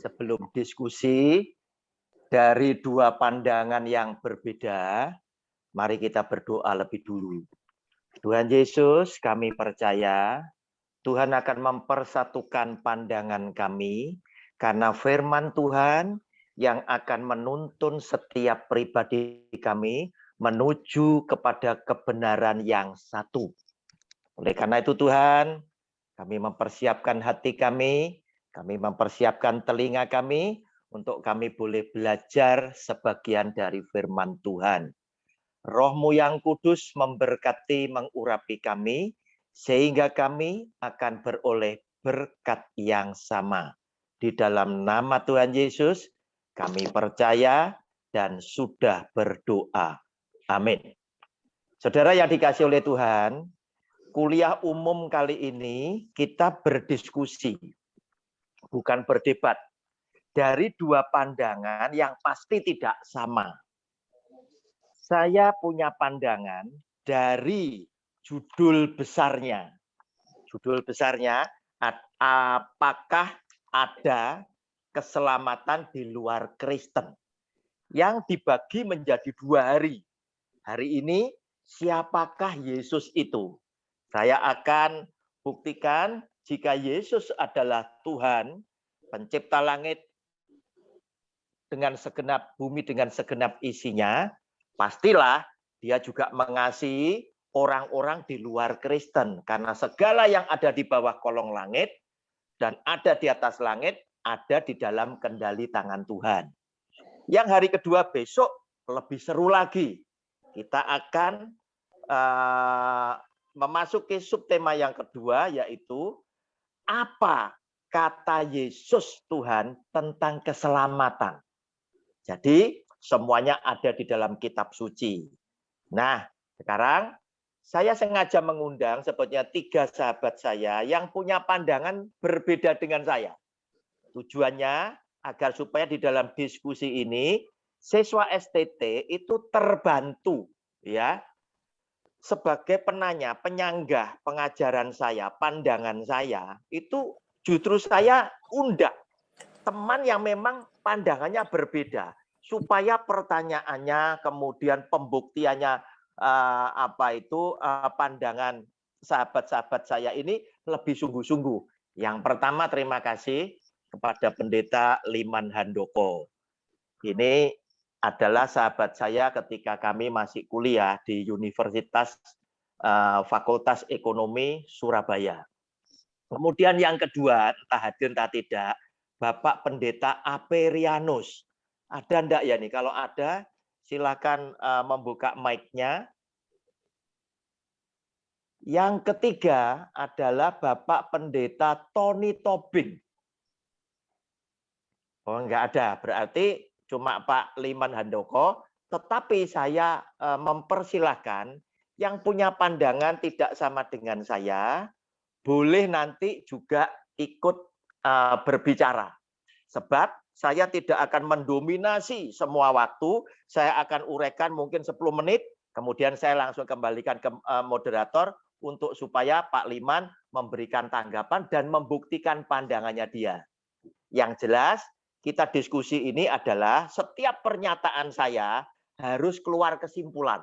Sebelum diskusi dari dua pandangan yang berbeda, mari kita berdoa lebih dulu. Tuhan Yesus, kami percaya Tuhan akan mempersatukan pandangan kami karena firman Tuhan yang akan menuntun setiap pribadi kami menuju kepada kebenaran yang satu. Oleh karena itu Tuhan, kami mempersiapkan hati kami mempersiapkan telinga kami untuk kami boleh belajar sebagian dari firman Tuhan. Roh-Mu yang kudus memberkati, mengurapi kami, sehingga kami akan beroleh berkat yang sama. Di dalam nama Tuhan Yesus, kami percaya dan sudah berdoa. Amin. Saudara yang dikasihi oleh Tuhan, kuliah umum kali ini kita berdiskusi, bukan berdebat, dari dua pandangan yang pasti tidak sama. Saya punya pandangan dari judul besarnya. Judul besarnya, apakah ada keselamatan di luar Kristen? Yang dibagi menjadi 2 hari. Hari ini, siapakah Yesus itu? Saya akan buktikan jika Yesus adalah Tuhan, pencipta langit dengan segenap bumi, dengan segenap isinya, pastilah dia juga mengasihi orang-orang di luar Kristen. Karena segala yang ada di bawah kolong langit dan ada di atas langit, ada di dalam kendali tangan Tuhan. Yang hari kedua besok lebih seru lagi. Kita akan memasuki subtema yang kedua, yaitu apa kata Yesus Tuhan tentang keselamatan. Jadi semuanya ada di dalam kitab suci. Nah, sekarang saya sengaja mengundang sebetulnya 3 sahabat saya yang punya pandangan berbeda dengan saya. Tujuannya agar supaya di dalam diskusi ini siswa STT itu terbantu ya. Sebagai penanya, penyanggah pengajaran saya, pandangan saya, itu justru saya undang teman yang memang pandangannya berbeda supaya pertanyaannya kemudian pembuktiannya pandangan sahabat-sahabat saya ini lebih sungguh-sungguh. Yang pertama terima kasih kepada Pendeta Liman Handoko. Ini adalah sahabat saya ketika kami masih kuliah di Universitas Fakultas Ekonomi Surabaya. Kemudian yang kedua, entah hadir entah tidak, Bapak Pendeta Aperianus. Ada enggak ya nih? Kalau ada, silakan membuka mic-nya. Yang ketiga adalah Bapak Pendeta Tony Tobing. Oh, enggak ada. Berarti cuma Pak Liman Handoko. Tetapi saya mempersilahkan yang punya pandangan tidak sama dengan saya, boleh nanti juga ikut berbicara. Sebab saya tidak akan mendominasi semua waktu, saya akan uraikan mungkin 10 menit, kemudian saya langsung kembalikan ke moderator untuk supaya Pak Liman memberikan tanggapan dan membuktikan pandangannya dia. Yang jelas, kita diskusi ini adalah setiap pernyataan saya harus keluar kesimpulan.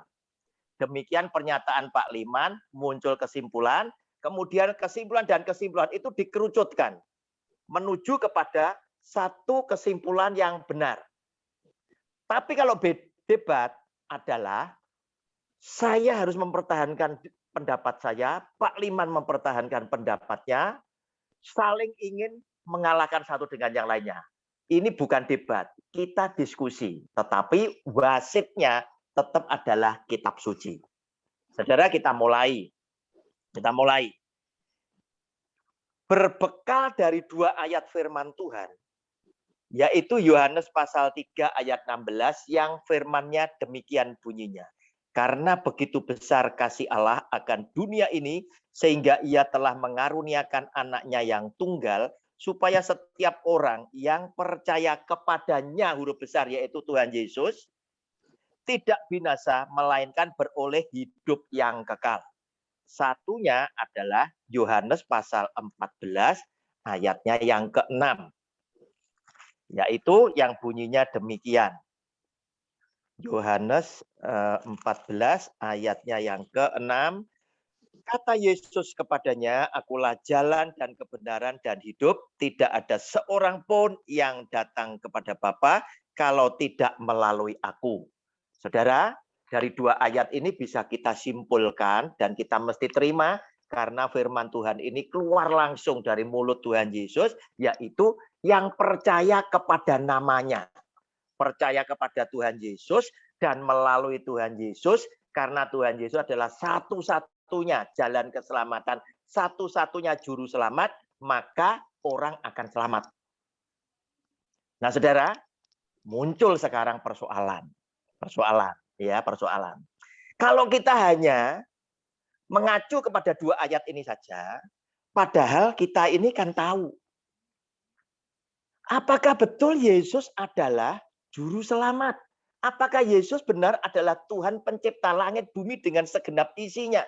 Demikian pernyataan Pak Liman, muncul kesimpulan, kemudian kesimpulan dan kesimpulan itu dikerucutkan menuju kepada satu kesimpulan yang benar. Tapi kalau debat adalah saya harus mempertahankan pendapat saya, Pak Liman mempertahankan pendapatnya, saling ingin mengalahkan satu dengan yang lainnya. Ini bukan debat, kita diskusi. Tetapi wasitnya tetap adalah kitab suci. Saudara, kita mulai. Kita mulai. Berbekal dari 2 ayat firman Tuhan, yaitu Yohanes pasal 3 ayat 16 yang firmannya demikian bunyinya. Karena begitu besar kasih Allah akan dunia ini, sehingga ia telah mengaruniakan anaknya yang tunggal, supaya setiap orang yang percaya kepadanya, huruf besar yaitu Tuhan Yesus, tidak binasa, melainkan beroleh hidup yang kekal. Satunya adalah Yohanes pasal 14 ayatnya yang ke-6. Yaitu yang bunyinya demikian. Yohanes 14 ayatnya yang ke-6. Kata Yesus kepadanya, "Akulah jalan dan kebenaran dan hidup. Tidak ada seorang pun yang datang kepada Bapa kalau tidak melalui aku." Saudara, dari dua ayat ini bisa kita simpulkan dan kita mesti terima karena firman Tuhan ini keluar langsung dari mulut Tuhan Yesus, yaitu yang percaya kepada namanya. Percaya kepada Tuhan Yesus dan melalui Tuhan Yesus, karena Tuhan Yesus adalah satu-satunya jalan keselamatan, satu-satunya juru selamat, maka orang akan selamat. Nah, saudara, muncul sekarang persoalan. Persoalan. Kalau kita hanya mengacu kepada dua ayat ini saja, padahal kita ini kan tahu. Apakah betul Yesus adalah juru selamat? Apakah Yesus benar adalah Tuhan pencipta langit bumi dengan segenap isinya?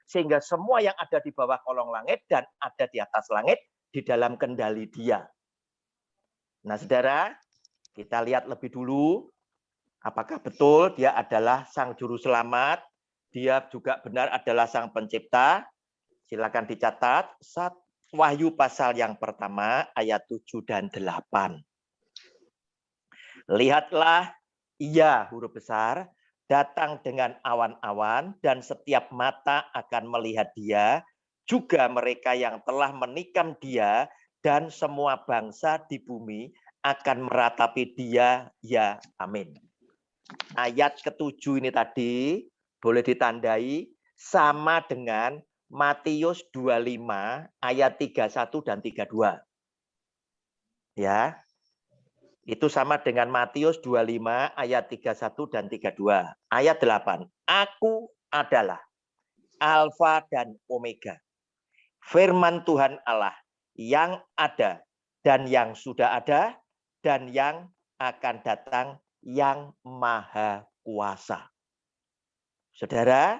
Sehingga semua yang ada di bawah kolong langit dan ada di atas langit di dalam kendali Dia. Nah, saudara, kita lihat lebih dulu. Apakah betul Dia adalah Sang Juru Selamat? Dia juga benar adalah Sang Pencipta? Silakan dicatat. Wahyu pasal yang pertama ayat 7 dan 8. Lihatlah, Ia, huruf besar, datang dengan awan-awan dan setiap mata akan melihat Dia, juga mereka yang telah menikam Dia dan semua bangsa di bumi akan meratapi Dia, ya amin. Ayat ke-7 ini tadi boleh ditandai sama dengan Matius 25 ayat 31 dan 32. Ya. Itu sama dengan Matius 25 ayat 31 dan 32. Ayat 8. Aku adalah Alfa dan Omega. Firman Tuhan Allah yang ada dan yang sudah ada dan yang akan datang, yang maha kuasa. Saudara,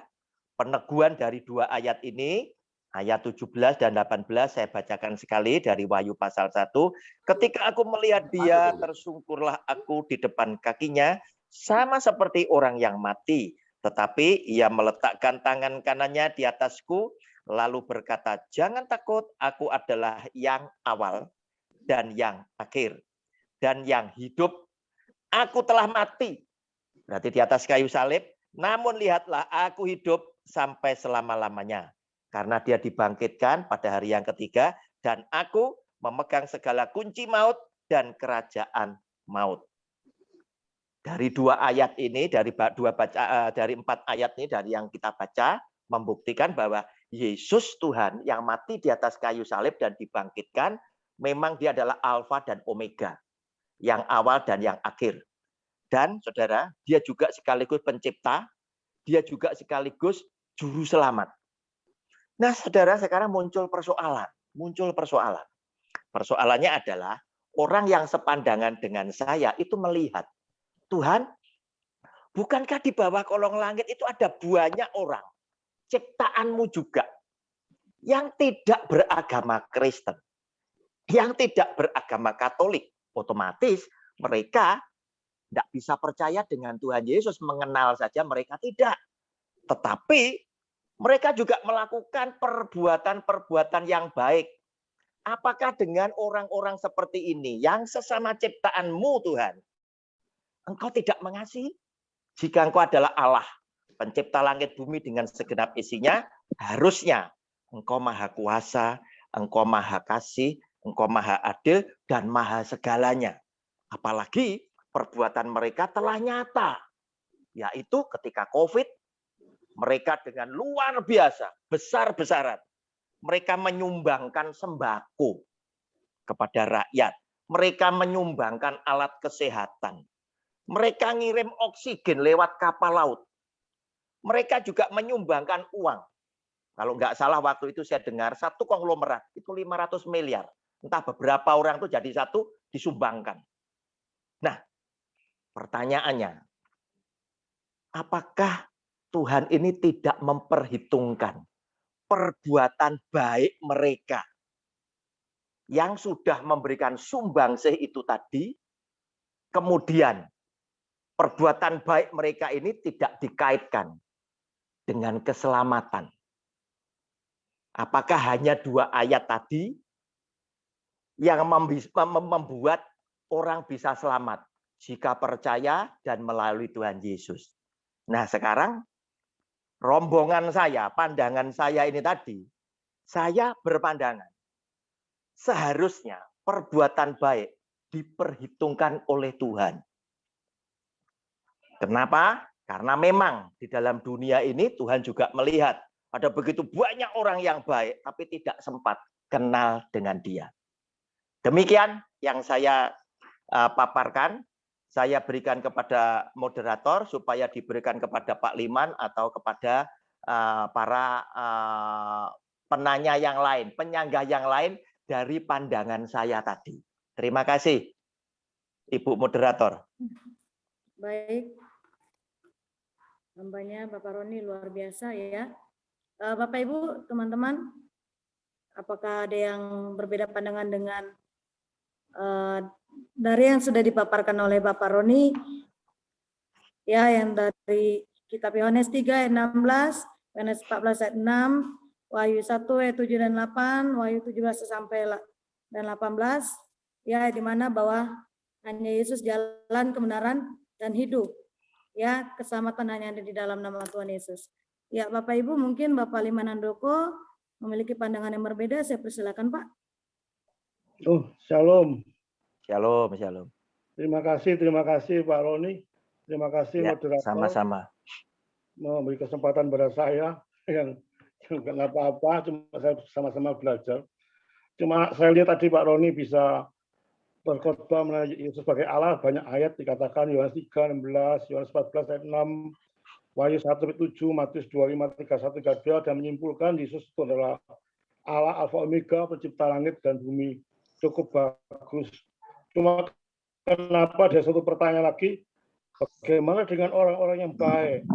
peneguhan dari dua ayat ini, ayat 17 dan 18 saya bacakan sekali dari Wahyu pasal 1. Ketika aku melihat Dia, tersungkurlah aku di depan kakinya, sama seperti orang yang mati. Tetapi Ia meletakkan tangan kanannya di atasku, lalu berkata, "Jangan takut, aku adalah yang awal dan yang akhir, dan yang hidup. Aku telah mati." Berarti di atas kayu salib. Namun lihatlah, aku hidup sampai selama-lamanya. Karena Dia dibangkitkan pada hari yang ketiga, dan aku memegang segala kunci maut dan kerajaan maut. Dari dua ayat ini, dari empat ayat ini, dari yang kita baca, membuktikan bahwa Yesus Tuhan yang mati di atas kayu salib dan dibangkitkan, memang Dia adalah Alfa dan Omega, yang awal dan yang akhir. Dan saudara, Dia juga sekaligus pencipta, Dia juga sekaligus juru selamat. Nah, saudara, sekarang muncul persoalan. Persoalannya adalah orang yang sepandangan dengan saya itu melihat, Tuhan, bukankah di bawah kolong langit itu ada banyak orang, ciptaanmu juga, yang tidak beragama Kristen, yang tidak beragama Katolik. Otomatis mereka tidak bisa percaya dengan Tuhan Yesus, mengenal saja mereka tidak. Tetapi mereka juga melakukan perbuatan-perbuatan yang baik. Apakah dengan orang-orang seperti ini yang sesama ciptaanmu Tuhan, Engkau tidak mengasihi? Jika Engkau adalah Allah, pencipta langit bumi dengan segenap isinya, harusnya Engkau maha kuasa, Engkau maha kasih, Engkau maha adil, dan maha segalanya. Apalagi perbuatan mereka telah nyata, yaitu ketika COVID, mereka dengan luar biasa, besar-besaran, mereka menyumbangkan sembako kepada rakyat. Mereka menyumbangkan alat kesehatan. Mereka ngirim oksigen lewat kapal laut. Mereka juga menyumbangkan uang. Kalau nggak salah waktu itu saya dengar satu konglomerat itu 500 miliar. Entah beberapa orang itu jadi satu disumbangkan. Nah, pertanyaannya, apakah Tuhan ini tidak memperhitungkan perbuatan baik mereka yang sudah memberikan sumbangsih itu tadi, kemudian perbuatan baik mereka ini tidak dikaitkan dengan keselamatan. Apakah hanya 2 ayat tadi yang membuat orang bisa selamat jika percaya dan melalui Tuhan Yesus? Nah, sekarang rombongan saya, pandangan saya ini tadi, saya berpandangan seharusnya perbuatan baik diperhitungkan oleh Tuhan. Kenapa? Karena memang di dalam dunia ini Tuhan juga melihat ada begitu banyak orang yang baik, tapi tidak sempat kenal dengan Dia. Demikian yang saya paparkan. Saya berikan kepada moderator supaya diberikan kepada Pak Liman atau kepada para penanya yang lain, penyangga yang lain dari pandangan saya tadi. Terima kasih, Ibu moderator. Baik. Nampaknya Bapak Roni luar biasa ya. Bapak Ibu, teman-teman, apakah ada yang berbeda pandangan dengan dari yang sudah dipaparkan oleh Bapak Roni? Ya, yang dari kitab Yohanes 3 ayat 16, Yohanes 14 ayat 6, Wahyu 1 ayat 7 dan 8, Wahyu 17 sampai dan 18, ya, di mana bahwa hanya Yesus jalan, kebenaran, dan hidup. Ya, keselamatan hanya ada di dalam nama Tuhan Yesus. Ya, Bapak Ibu, mungkin Bapak Liman Handoko memiliki pandangan yang berbeda. Saya persilakan, Pak. Shalom. Shalom, shalom. Terima kasih Pak Roni. Terima kasih ya, moderator. Sama-sama. Memberi kesempatan pada saya yang bukan apa-apa, cuma saya sama-sama belajar. Cuma saya lihat tadi Pak Roni bisa berkhotbah mengenai Yesus sebagai Allah, banyak ayat dikatakan Yohanes 3, 16, Yohanes 14 ayat 6, Wahyu 1 ayat 7, Matius 25, 31, 32, dan menyimpulkan Yesus itu adalah Allah Alfa Omega, pencipta langit dan bumi. Cukup bagus. Cuma kenapa ada satu pertanyaan lagi, bagaimana dengan orang-orang yang baik?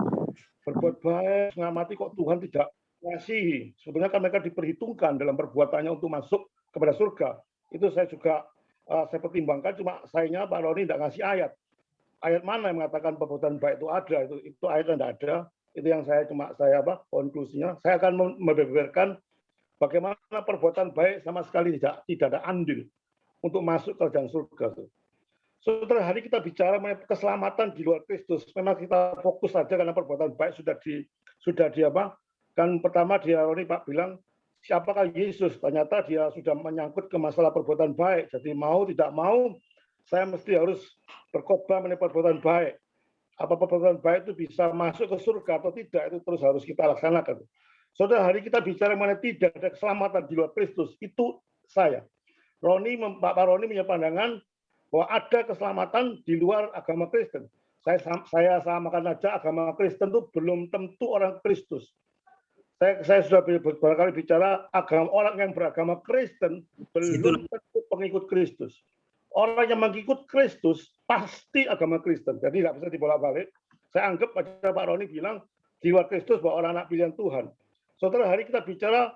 Berbuat baik, mengamati kok Tuhan tidak mengasihi. Sebenarnya kan mereka diperhitungkan dalam perbuatannya untuk masuk kepada surga. Itu saya juga saya pertimbangkan, cuma sayangnya Pak Roni tidak ngasih ayat. Ayat mana yang mengatakan perbuatan baik itu ada? Itu ayatnya tidak ada. Itu yang saya konklusinya. Saya akan membeberkan bagaimana perbuatan baik sama sekali tidak ada andil untuk masuk ke dalam surga. Saudara, hari kita bicara mengenai keselamatan di luar Kristus. Memang kita fokus saja karena perbuatan baik sudah di apa? Kan pertama dia Roni Pak bilang siapakah Yesus? Ternyata dia sudah menyangkut ke masalah perbuatan baik. Jadi mau tidak mau saya mesti harus berkhotbah mengenai perbuatan baik. Apa perbuatan baik itu bisa masuk ke surga atau tidak, itu terus harus kita laksanakan. Saudara, hari kita bicara mengenai tidak ada keselamatan di luar Kristus. Itu saya. Pak Roni punya pandangan bahwa ada keselamatan di luar agama Kristen. Saya samakan aja, agama Kristen itu belum tentu orang Kristus. Saya sudah beberapa kali bicara orang yang beragama Kristen belum tentu pengikut Kristus. Orang yang mengikut Kristus pasti agama Kristen. Jadi nggak bisa dibolak-balik. Saya anggap aja Pak Roni bilang di luar Kristus bahwa orang anak pilihan Tuhan. Saudara, hari kita bicara,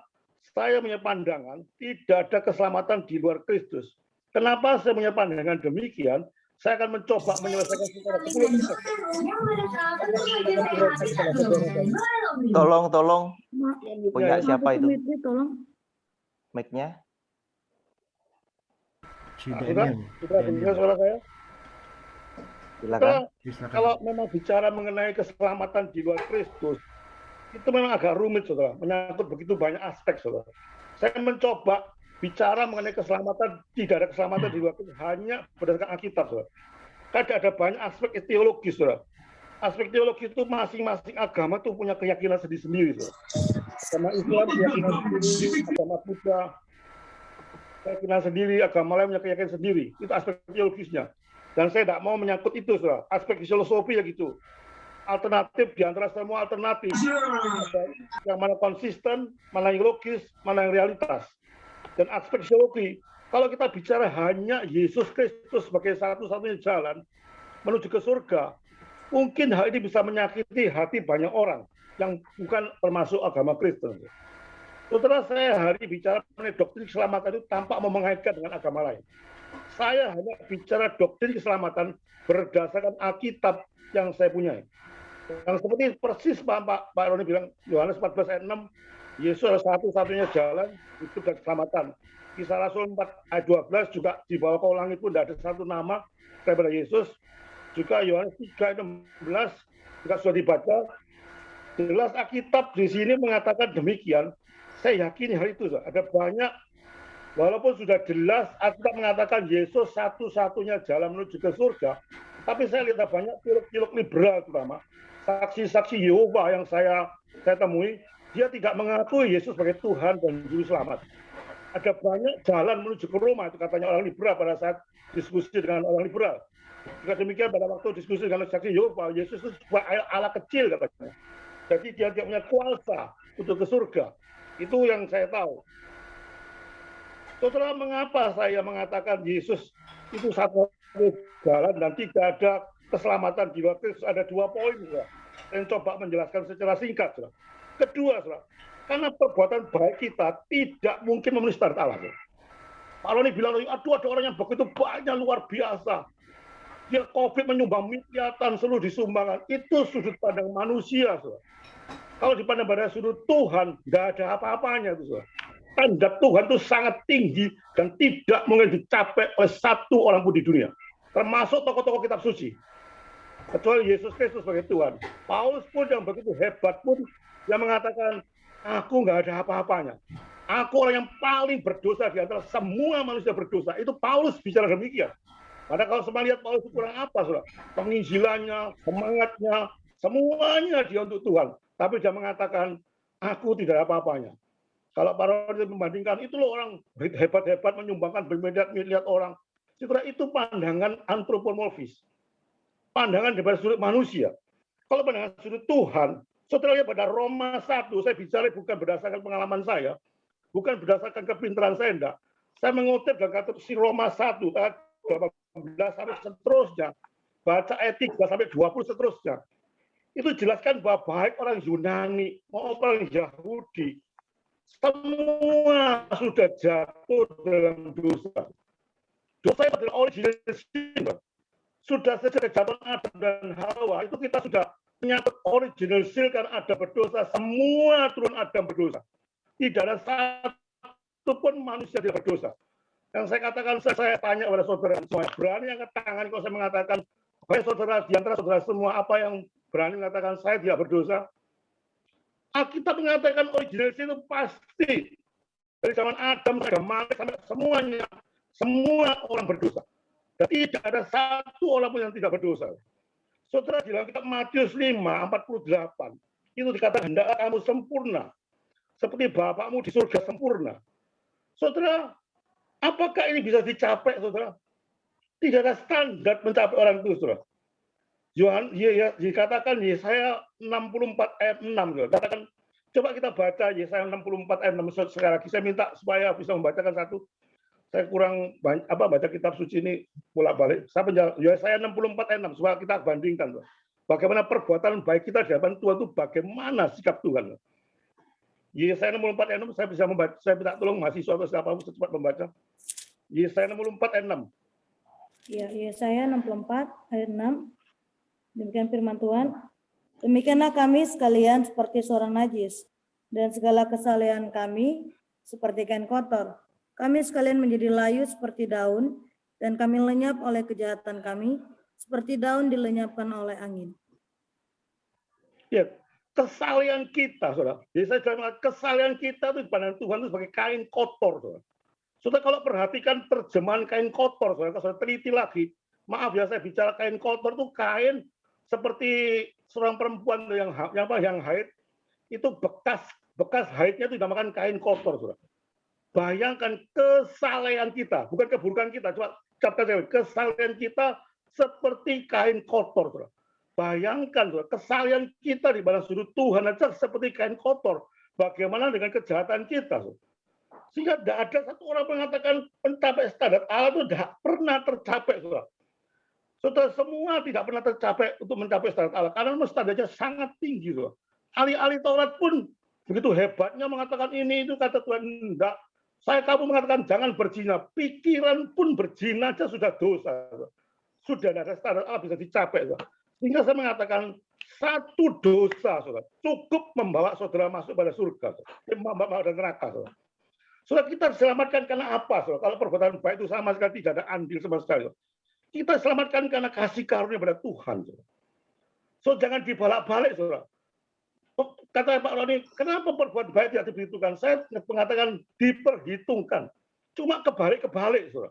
saya punya pandangan tidak ada keselamatan di luar Kristus. Kenapa saya punya pandangan demikian? Saya akan mencoba menyelesaikan secara 10 menit. Tolong. Punya siapa itu? Tolong. Mic-nya. Sudah dengar suara saya? Silakan. Kalau memang bicara mengenai keselamatan di luar Kristus, itu memang agak rumit, saudara. Menyangkut begitu banyak aspek, saudara. Saya mencoba bicara mengenai keselamatan, tidak ada keselamatan di luar Kristus, hanya berdasarkan Alkitab, saudara. Kadang ada banyak aspek teologis, saudara. Aspek teologis itu masing-masing agama tuh punya keyakinan sendiri-sendiri, saudara. Agama Islam keyakinan sendiri, agama Buddha keyakinan sendiri, agama lain punya keyakinan sendiri. Itu aspek teologisnya. Dan saya tidak mau menyangkut itu, saudara. Aspek filosofi ya gitu. Alternatif di antara semua alternatif. Yang mana konsisten, mana yang logis, mana yang realitas. Dan aspek teologi, kalau kita bicara hanya Yesus Kristus sebagai satu-satunya jalan menuju ke surga, mungkin hal ini bisa menyakiti hati banyak orang yang bukan termasuk agama Kristen. Saudara, saya hari bicara mengenai doktrin keselamatan itu tampak mau mengaitkan dengan agama lain. Saya hanya bicara doktrin keselamatan berdasarkan Alkitab yang saya punya. Yang seperti persis Pak Roni bilang, Yohanes 14 ayat 6, Yesus adalah satu-satunya jalan hidup dan keselamatan. Kisah Rasul 4 ayat 12 juga dibawa ke ulangi pun tidak ada satu nama daripada Yesus. Juga Yohanes 3 ayat 16 juga sudah dibaca. Jelas Alkitab di sini mengatakan demikian. Saya yakin hal itu. Ada banyak, walaupun sudah jelas Alkitab mengatakan Yesus satu-satunya jalan menuju ke surga, tapi saya lihat banyak teolog liberal terutama saksi-saksi Yehova yang saya temui, dia tidak mengakui Yesus sebagai Tuhan dan Juru Selamat. Ada banyak jalan menuju ke Roma, itu katanya orang liberal pada saat diskusi dengan orang liberal. Juga demikian pada waktu diskusi dengan saksi Yehova, Yesus itu Allah kecil katanya. Jadi dia tidak punya kuasa untuk ke surga. Itu yang saya tahu. Saudara, mengapa saya mengatakan Yesus itu satu jalan dan tidak ada keselamatan di luar Kristus? Ada 2 poin, saudara. Saya coba menjelaskan secara singkat, saudara. Kedua, saudara, karena perbuatan baik kita tidak mungkin memenuhi standar Allah. Saudara. Pak Roni bilang, aduh ada orang yang begitu banyak, luar biasa. Dia COVID menyumbang miliaran seluruh disumbangkan. Itu sudut pandang manusia, saudara. Kalau dipandang pada sudut Tuhan, tidak ada apa-apanya. Standar Tuhan itu sangat tinggi dan tidak mungkin dicapai oleh satu orang pun di dunia. Termasuk tokoh-tokoh kitab suci. Kecuali Yesus Kristus sebagai Tuhan. Paulus pun yang begitu hebat pun, yang mengatakan, aku nggak ada apa-apanya. Aku orang yang paling berdosa di antara semua manusia berdosa. Itu Paulus bicara demikian. Padahal kalau semua lihat Paulus kurang apa, saudara? Penginjilannya, semangatnya, semuanya dia untuk Tuhan. Tapi dia mengatakan, aku tidak ada apa-apanya. Kalau para orang membandingkan, itu loh orang hebat-hebat menyumbangkan bermiliar-miliar orang. Saudara, itu pandangan antropomorfis. Pandangan daripada sudut manusia. Kalau pandangan sudut Tuhan, saudara lihat pada Roma 1, saya bicara bukan berdasarkan pengalaman saya, bukan berdasarkan kepintaran saya, enggak. Saya mengutip dan kata si Roma 1, ayat 18 sampai seterusnya, baca ayat 3 sampai 20 seterusnya. Itu jelaskan bahwa baik orang Yunani maupun orang Yahudi, semua sudah jatuh dalam dosa. Dosa itu adalah original sin. Sudah sejak kejatuhan Adam dan Hawa, itu kita sudah menyangkut original sin karena ada berdosa. Semua turun Adam berdosa. Tidak ada satu pun manusia tidak berdosa. Yang saya katakan, saya tanya kepada saudara semua, berani angkat tangan kalau saya mengatakan, baik saudara, di antara saudara semua, apa yang berani mengatakan saya tidak berdosa? Alkitab mengatakan original sin itu pasti. Dari zaman Adam sampai Malik sampai semuanya, semua orang berdosa. Dan tidak ada satu orang pun yang tidak berdosa. Saudara, di dalam kitab Matius 5:48, itu dikatakan, hendaklah kamu sempurna, seperti Bapakmu di surga sempurna. Saudara, apakah ini bisa dicapai, saudara? Tidak ada standar mencapai orang itu, saudara. Dikatakan Yesaya 64 ayat 6. Katakan, coba kita baca Yesaya 64 ayat 6 sekali lagi. Saya minta supaya bisa membacakan satu. Saya kurang baca kitab suci ini bolak-balik. Yesaya 64 ayat 6 supaya kita bandingkan. Bagaimana perbuatan baik kita di hadapan Tuhan itu, bagaimana sikap Tuhan. Yesaya 64 ayat 6 saya bisa membaca. Saya minta tolong mahasiswa atau siapapun cepat membaca. Yesaya 64 ayat 6. Ya, Yesaya 64 ayat 6. Demikian firman Tuhan. Demikianlah kami sekalian seperti seorang najis, dan segala kesalehan kami seperti kain kotor. Kami sekalian menjadi layu seperti daun, dan kami lenyap oleh kejahatan kami, seperti daun dilenyapkan oleh angin. Ya, kesalehan kita, saudara. Jadi saya bilang, kesalehan kita itu di pandangan Tuhan itu sebagai kain kotor, saudara. Saudara, kalau perhatikan terjemahan kain kotor, saudara, kalau saudara teliti lagi, maaf ya saya bicara kain kotor itu kain seperti seorang perempuan yang haid, itu bekas haidnya itu dinamakan kain kotor, saudara. Bayangkan kesalehan kita, bukan keburukan kita, coba catat kesalehan kita seperti kain kotor, saudara. Bayangkan, saudara, kesalehan kita di bawah sudut Tuhan aja seperti kain kotor. Bagaimana dengan kejahatan kita, saudara? Sehingga tidak ada satu orang mengatakan mencapai standar Allah itu tidak pernah tercapai, saudara. Saudara, semua tidak pernah tercapai untuk mencapai standar Allah karena standarnya sangat tinggi, saudara. Ahli-ahli Taurat pun Begitu hebatnya mengatakan ini itu, kata Tuhan, enggak. Kamu mengatakan jangan berzina, pikiran pun berzina aja sudah dosa. Sudah ada standar Allah bisa dicapai. Sehingga saya mengatakan satu dosa, saudara, cukup membawa saudara masuk pada surga, membawa pada neraka. Saudara, kita diselamatkan karena apa? Saudara? Kalau perbuatan baik itu sama sekali tidak ada andil sama sekali. Kita diselamatkan karena kasih karunia pada Tuhan. Saudara. So, jangan dibalak-balik, saudara. Kata Pak Roni, kenapa perbuatan baik tidak diperhitungkan? Saya mengatakan diperhitungkan. Cuma kebalik-kebalik, saudara.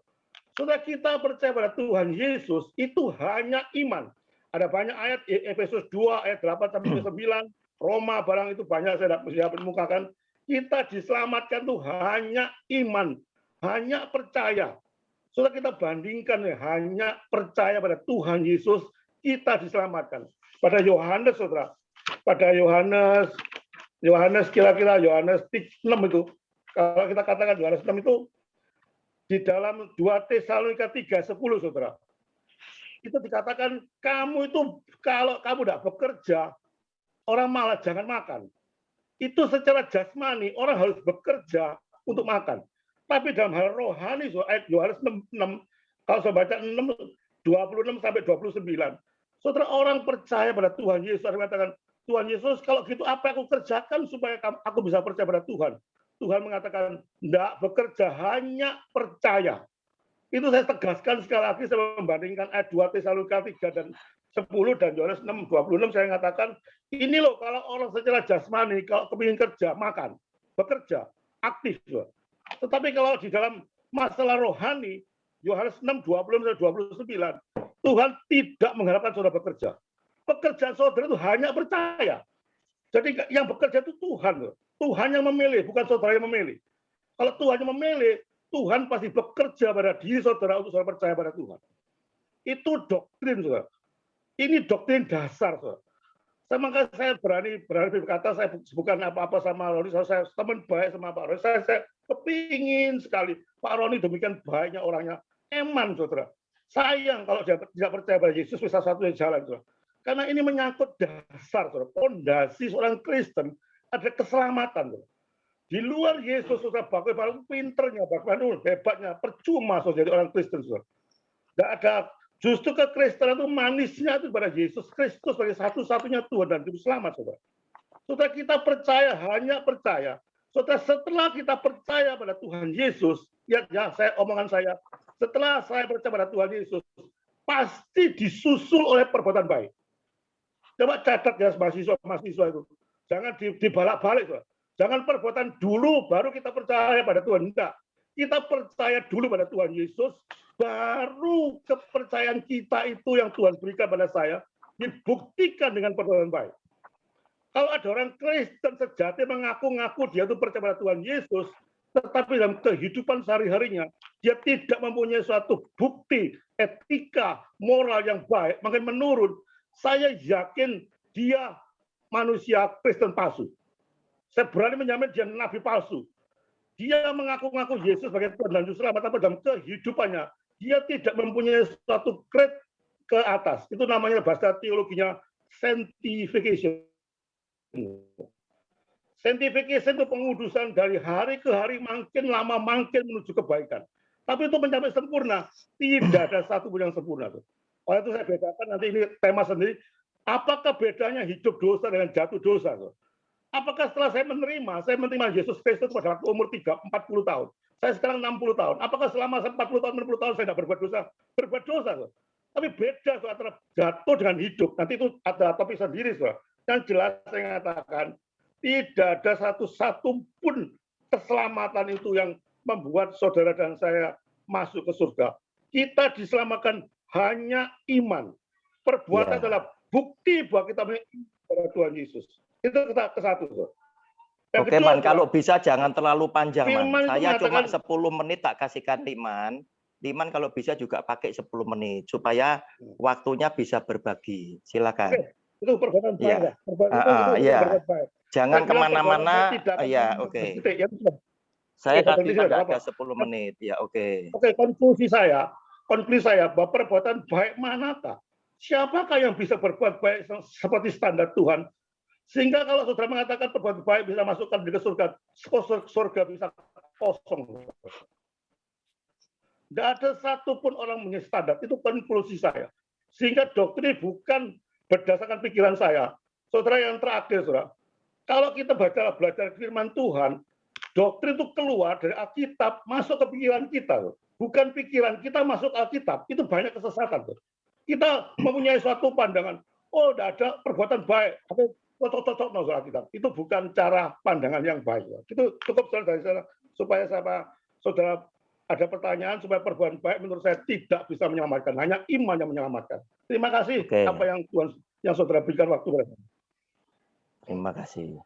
Saudara, kita percaya pada Tuhan Yesus itu hanya iman. Ada banyak ayat, Efesus 2 ayat 8-9, Roma barang itu banyak saya tidak memukakan. Kita diselamatkan itu hanya iman, hanya percaya. Saudara, kita bandingkan hanya percaya pada Tuhan Yesus, kita diselamatkan. Pada Yohanes, saudara, pada Yohanes kira-kira Yohanes 6 itu, kalau kita katakan Yohanes 6 itu di dalam 2 Tesalonika 3:10, saudara, itu dikatakan kamu itu kalau kamu tidak bekerja, orang malah jangan makan. Itu secara jasmani orang harus bekerja untuk makan. Tapi dalam hal rohani, ayat Yohanes 6, kalau saya baca 26 sampai 29, saudara, orang percaya pada Tuhan Yesus mengatakan, Tuhan Yesus, kalau gitu apa yang aku kerjakan supaya aku bisa percaya pada Tuhan? Tuhan mengatakan, tidak bekerja, hanya percaya. Itu saya tegaskan sekali lagi, saya membandingkan ayat 2 Tesalonika 3 dan 10 dan Yohanes 6:26, saya mengatakan, ini loh kalau orang secara jasmani, kalau kepingin kerja, makan, bekerja, aktif. Tetapi kalau di dalam masalah rohani, Yohanes 6:20 dan 29, Tuhan tidak mengharapkan saudara bekerja. Pekerjaan saudara itu hanya percaya. Jadi yang bekerja itu Tuhan. Tuhan yang memilih, bukan saudara yang memilih. Kalau Tuhan yang memilih, Tuhan pasti bekerja pada diri saudara untuk saudara percaya pada Tuhan. Itu doktrin, saudara. Ini doktrin dasar, saudara. Makanya saya berani berkata, saya bukan apa-apa sama Roni, saya teman baik sama Pak Roni. Saya kepingin sekali Pak Roni demikian baiknya orangnya. Eman, saudara. Sayang kalau dia tidak percaya pada Yesus, bisa satu-satunya jalan, saudara. Karena ini menyangkut dasar, fondasi seorang Kristen ada keselamatan. Di luar Yesus, saudara, bagaimana pinternya, bagaimana hebatnya, percuma saudara jadi orang Kristen. Saudara. Tidak ada, justru kekristenan itu manisnya itu pada Yesus Kristus sebagai satu-satunya Tuhan dan Juru Selamat. Saudara. Saudara, kita percaya, hanya percaya. Saudara, setelah kita percaya pada Tuhan Yesus, ya omongan saya, setelah saya percaya pada Tuhan Yesus, pasti disusul oleh perbuatan baik. Coba catat ya mahasiswa itu. Jangan dibalak-balik. Jangan perbuatan dulu baru kita percaya pada Tuhan. Tidak. Kita percaya dulu pada Tuhan Yesus, baru kepercayaan kita itu yang Tuhan berikan pada saya, dibuktikan dengan perbuatan baik. Kalau ada orang Kristen sejati mengaku-ngaku dia itu percaya pada Tuhan Yesus, tetapi dalam kehidupan sehari-harinya, dia tidak mempunyai suatu bukti, etika, moral yang baik, makin menurun, saya yakin dia manusia Kristen palsu. Saya berani menjamin dia nabi palsu. Dia mengaku-ngaku Yesus sebagai Tuhan dan Juru Selamat, tapi dalam kehidupannya dia tidak mempunyai suatu grade ke atas. Itu namanya bahasa teologinya sanctification. Sanctification itu pengudusan dari hari ke hari, makin lama makin menuju kebaikan. Tapi itu mencapai sempurna, tidak ada satu pun yang sempurna. Oleh itu saya bedakan nanti ini tema sendiri. Apakah bedanya hidup dosa dengan jatuh dosa? Apakah setelah saya menerima Yesus Kristus pada waktu umur 40 tahun. Saya sekarang 60 tahun. Apakah selama 40 tahun, 60 tahun saya tidak berbuat dosa? Berbuat dosa. Tapi beda antara jatuh dengan hidup. Nanti itu ada topik sendiri. Yang jelas saya mengatakan, tidak ada satu pun keselamatan itu yang membuat saudara dan saya masuk ke surga. Kita diselamatkan hanya iman. Perbuatan adalah bukti bahwa kita mengiman pada Tuhan Yesus. Itu ke satu. Oke, kedua, Man, kalau bisa jangan terlalu panjang, Man. Saya cuma 10 menit tak kasihkan Liman. Liman kalau bisa juga pakai 10 menit supaya waktunya bisa berbagi. Silakan. Oke. Itu perbuatan baik. Ya. Perbuatan baik. Jangan kemana-mana. Ya, oke. Saya tadi pada ada 10 menit. Ya, oke. Oke, konklusi saya bahwa perbuatan baik manakah? Siapakah yang bisa berbuat baik seperti standar Tuhan? Sehingga kalau saudara mengatakan perbuatan baik bisa masukkan ke surga bisa kosong. Tidak ada satupun orang punya standar. Itu konklusi saya. Sehingga doktrin bukan berdasarkan pikiran saya. Saudara yang terakhir, saudara. Kalau kita belajar firman Tuhan, doktrin itu keluar dari Alkitab, masuk ke pikiran kita. Bukan pikiran kita masuk Alkitab. Itu banyak kesesatan. Kita mempunyai suatu pandangan, oh, tidak ada perbuatan baik. Atau cocok-cocok dengan Alkitab. Itu bukan cara pandangan yang baik. Itu cukup dari saya, supaya saudara ada pertanyaan supaya perbuatan baik menurut saya tidak bisa menyelamatkan, hanya iman yang menyelamatkan. Terima kasih apa yang Tuhan yang saudara berikan waktu kepada saya. Terima kasih.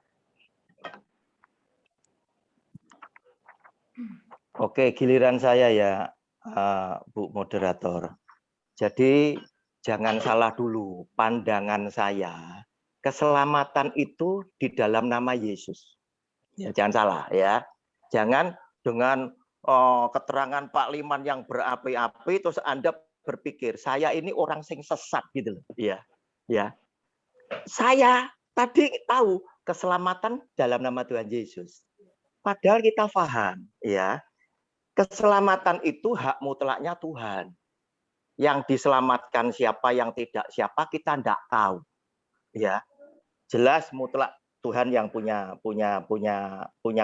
Oke, giliran saya ya, Bu Moderator. Jadi jangan salah dulu pandangan saya. Keselamatan itu di dalam nama Yesus. Ya, jangan salah ya. Jangan dengan keterangan Pak Liman yang berapi-api terus Anda berpikir saya ini orang sing sesat gitu loh. Ya. Ya. Saya tadi tahu keselamatan dalam nama Tuhan Yesus. Padahal kita paham ya. Keselamatan itu hak mutlaknya Tuhan. Yang diselamatkan siapa, yang tidak siapa kita tidak tahu. Ya. Jelas mutlak Tuhan yang punya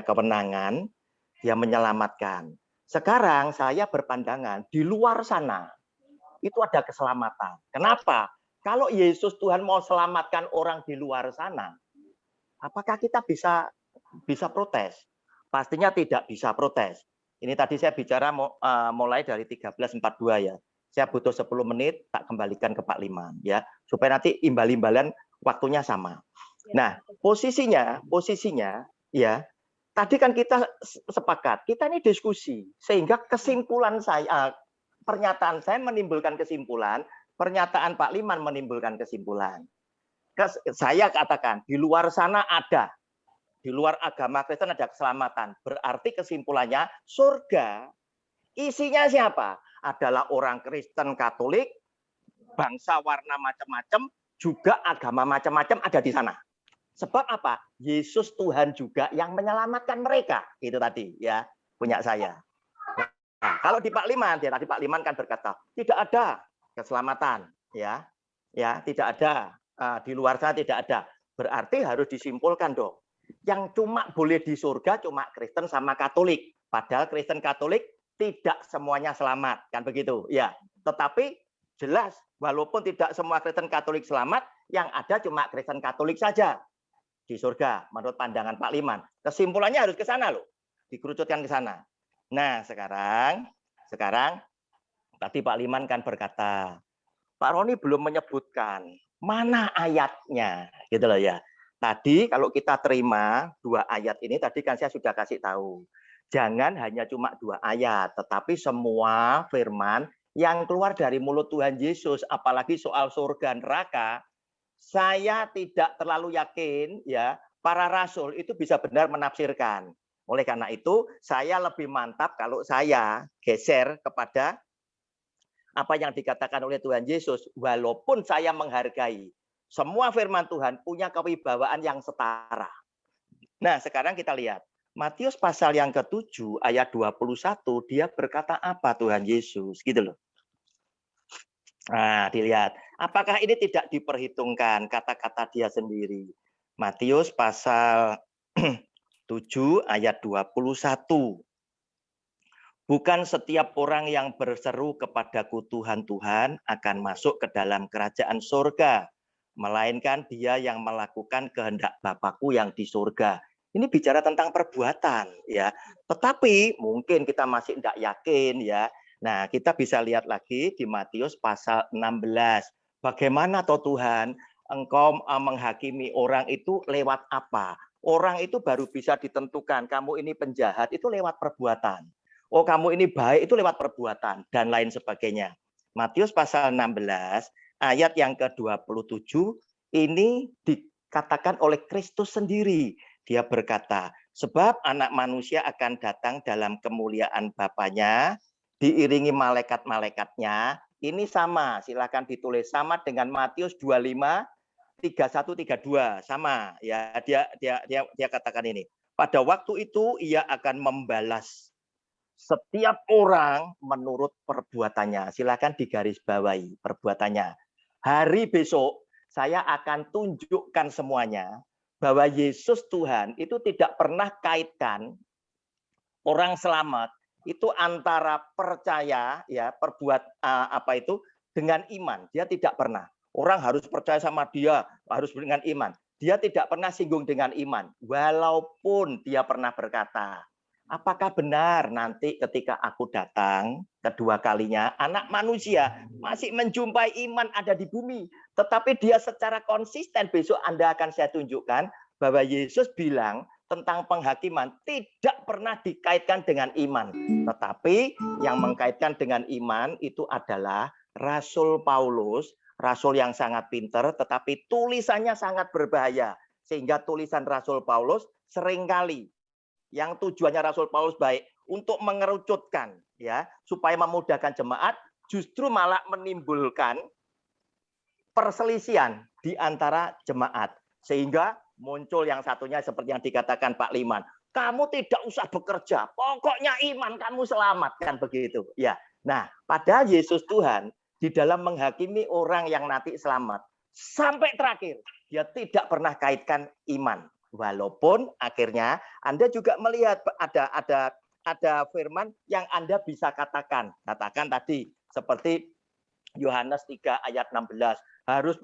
kewenangan yang menyelamatkan. Sekarang saya berpandangan di luar sana itu ada keselamatan. Kenapa? Kalau Yesus Tuhan mau selamatkan orang di luar sana, apakah kita bisa protes? Pastinya tidak bisa protes. Ini tadi saya bicara mulai dari 13.42 ya. Saya butuh 10 menit tak kembalikan ke Pak Liman ya, supaya nanti imbal-imbalan waktunya sama. Nah, posisinya ya. Tadi kan kita sepakat, kita ini diskusi sehingga kesimpulan saya, pernyataan saya menimbulkan kesimpulan, pernyataan Pak Liman menimbulkan kesimpulan. Saya katakan di luar sana ada, di luar agama Kristen ada keselamatan. Berarti kesimpulannya surga isinya siapa? Adalah orang Kristen Katolik, bangsa warna macam-macam, juga agama macam-macam ada di sana. Sebab apa? Yesus Tuhan juga yang menyelamatkan mereka. Itu tadi ya, punya saya. Nah, kalau di Pak Liman, ya tadi Pak Liman kan berkata, tidak ada keselamatan, ya. Ya, tidak ada. Di luar sana tidak ada. Berarti harus disimpulkan dong. Yang cuma boleh di surga cuma Kristen sama Katolik. Padahal Kristen Katolik tidak semuanya selamat, kan begitu? Ya. Tetapi jelas walaupun tidak semua Kristen Katolik selamat, yang ada cuma Kristen Katolik saja di surga menurut pandangan Pak Liman. Kesimpulannya harus ke sana loh. Dikerucutkan ke sana. Nah, sekarang tadi Pak Liman kan berkata, Pak Roni belum menyebutkan mana ayatnya, gitu loh ya. Tadi kalau kita terima 2 ayat ini, tadi kan saya sudah kasih tahu. Jangan hanya cuma 2 ayat, tetapi semua firman yang keluar dari mulut Tuhan Yesus, apalagi soal surga neraka, saya tidak terlalu yakin ya para rasul itu bisa benar menafsirkan. Oleh karena itu, saya lebih mantap kalau saya geser kepada apa yang dikatakan oleh Tuhan Yesus, walaupun saya menghargai semua firman Tuhan punya kewibawaan yang setara. Nah, sekarang kita lihat Matius pasal yang ke-7 ayat 21, dia berkata apa Tuhan Yesus, gitu loh. Nah, dilihat. Apakah ini tidak diperhitungkan kata-kata dia sendiri? Matius pasal 7 ayat 21. Bukan setiap orang yang berseru kepadaku Tuhan, Tuhan akan masuk ke dalam kerajaan surga, melainkan dia yang melakukan kehendak Bapakku yang di surga. Ini bicara tentang perbuatan ya. Tetapi mungkin kita masih tidak yakin ya. Nah, kita bisa lihat lagi di Matius pasal 16. Bagaimana toh Tuhan, Engkau menghakimi orang itu lewat apa? Orang itu baru bisa ditentukan, kamu ini penjahat itu lewat perbuatan. Oh, kamu ini baik itu lewat perbuatan dan lain sebagainya. Matius pasal 16 ayat yang ke-27 ini dikatakan oleh Kristus sendiri. Dia berkata, sebab anak manusia akan datang dalam kemuliaan Bapaknya, diiringi malaikat-malaikatnya. Ini sama, silakan ditulis sama dengan Matius 25 31-32 sama ya, dia katakan ini. Pada waktu itu ia akan membalas setiap orang menurut perbuatannya. Silakan digarisbawahi perbuatannya. Hari besok saya akan tunjukkan semuanya bahwa Yesus Tuhan itu tidak pernah kaitkan orang selamat itu antara percaya ya dengan iman. Dia tidak pernah. Orang harus percaya sama dia, harus dengan iman. Dia tidak pernah singgung dengan iman, walaupun dia pernah berkata, apakah benar nanti ketika aku datang kedua kalinya, anak manusia masih menjumpai iman ada di bumi. Tetapi dia secara konsisten, besok Anda akan saya tunjukkan bahwa Yesus bilang tentang penghakiman tidak pernah dikaitkan dengan iman. Tetapi yang mengkaitkan dengan iman itu adalah Rasul Paulus, rasul yang sangat pintar, tetapi tulisannya sangat berbahaya. Sehingga tulisan Rasul Paulus seringkali yang tujuannya Rasul Paulus baik untuk mengerucutkan ya, supaya memudahkan jemaat, justru malah menimbulkan perselisihan di antara jemaat. Sehingga muncul yang satunya seperti yang dikatakan Pak Liman, kamu tidak usah bekerja, pokoknya iman kamu selamat, kan begitu ya. Nah, padahal Yesus Tuhan di dalam menghakimi orang yang nanti selamat sampai terakhir dia tidak pernah kaitkan iman, walaupun akhirnya Anda juga melihat ada firman yang Anda bisa katakan tadi seperti Yohanes 3 ayat 16, harus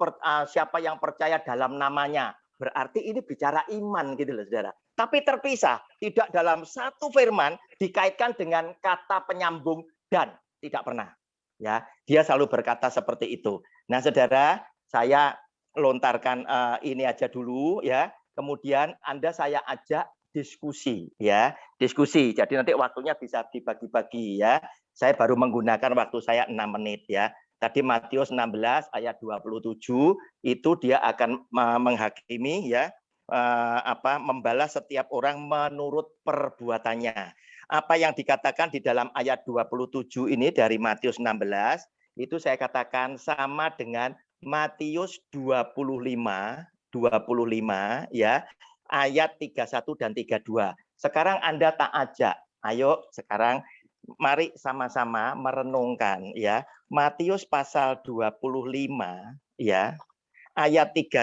siapa yang percaya dalam namanya, berarti ini bicara iman gitu loh saudara. Tapi terpisah, tidak dalam satu firman dikaitkan dengan kata penyambung dan, tidak pernah. Ya, dia selalu berkata seperti itu. Nah, saudara, saya lontarkan ini aja dulu ya. Kemudian Anda saya ajak diskusi ya, diskusi. Jadi nanti waktunya bisa dibagi-bagi ya. Saya baru menggunakan waktu saya 6 menit ya. Tadi Matius 16 ayat 27 itu dia akan menghakimi ya, membalas setiap orang menurut perbuatannya. Apa yang dikatakan di dalam ayat 27 ini dari Matius 16 itu saya katakan sama dengan Matius 25 ya, ayat 31 dan 32. Sekarang Anda tak ajak, ayo sekarang mari sama-sama merenungkan ya. Matius pasal 25 ya, ayat 31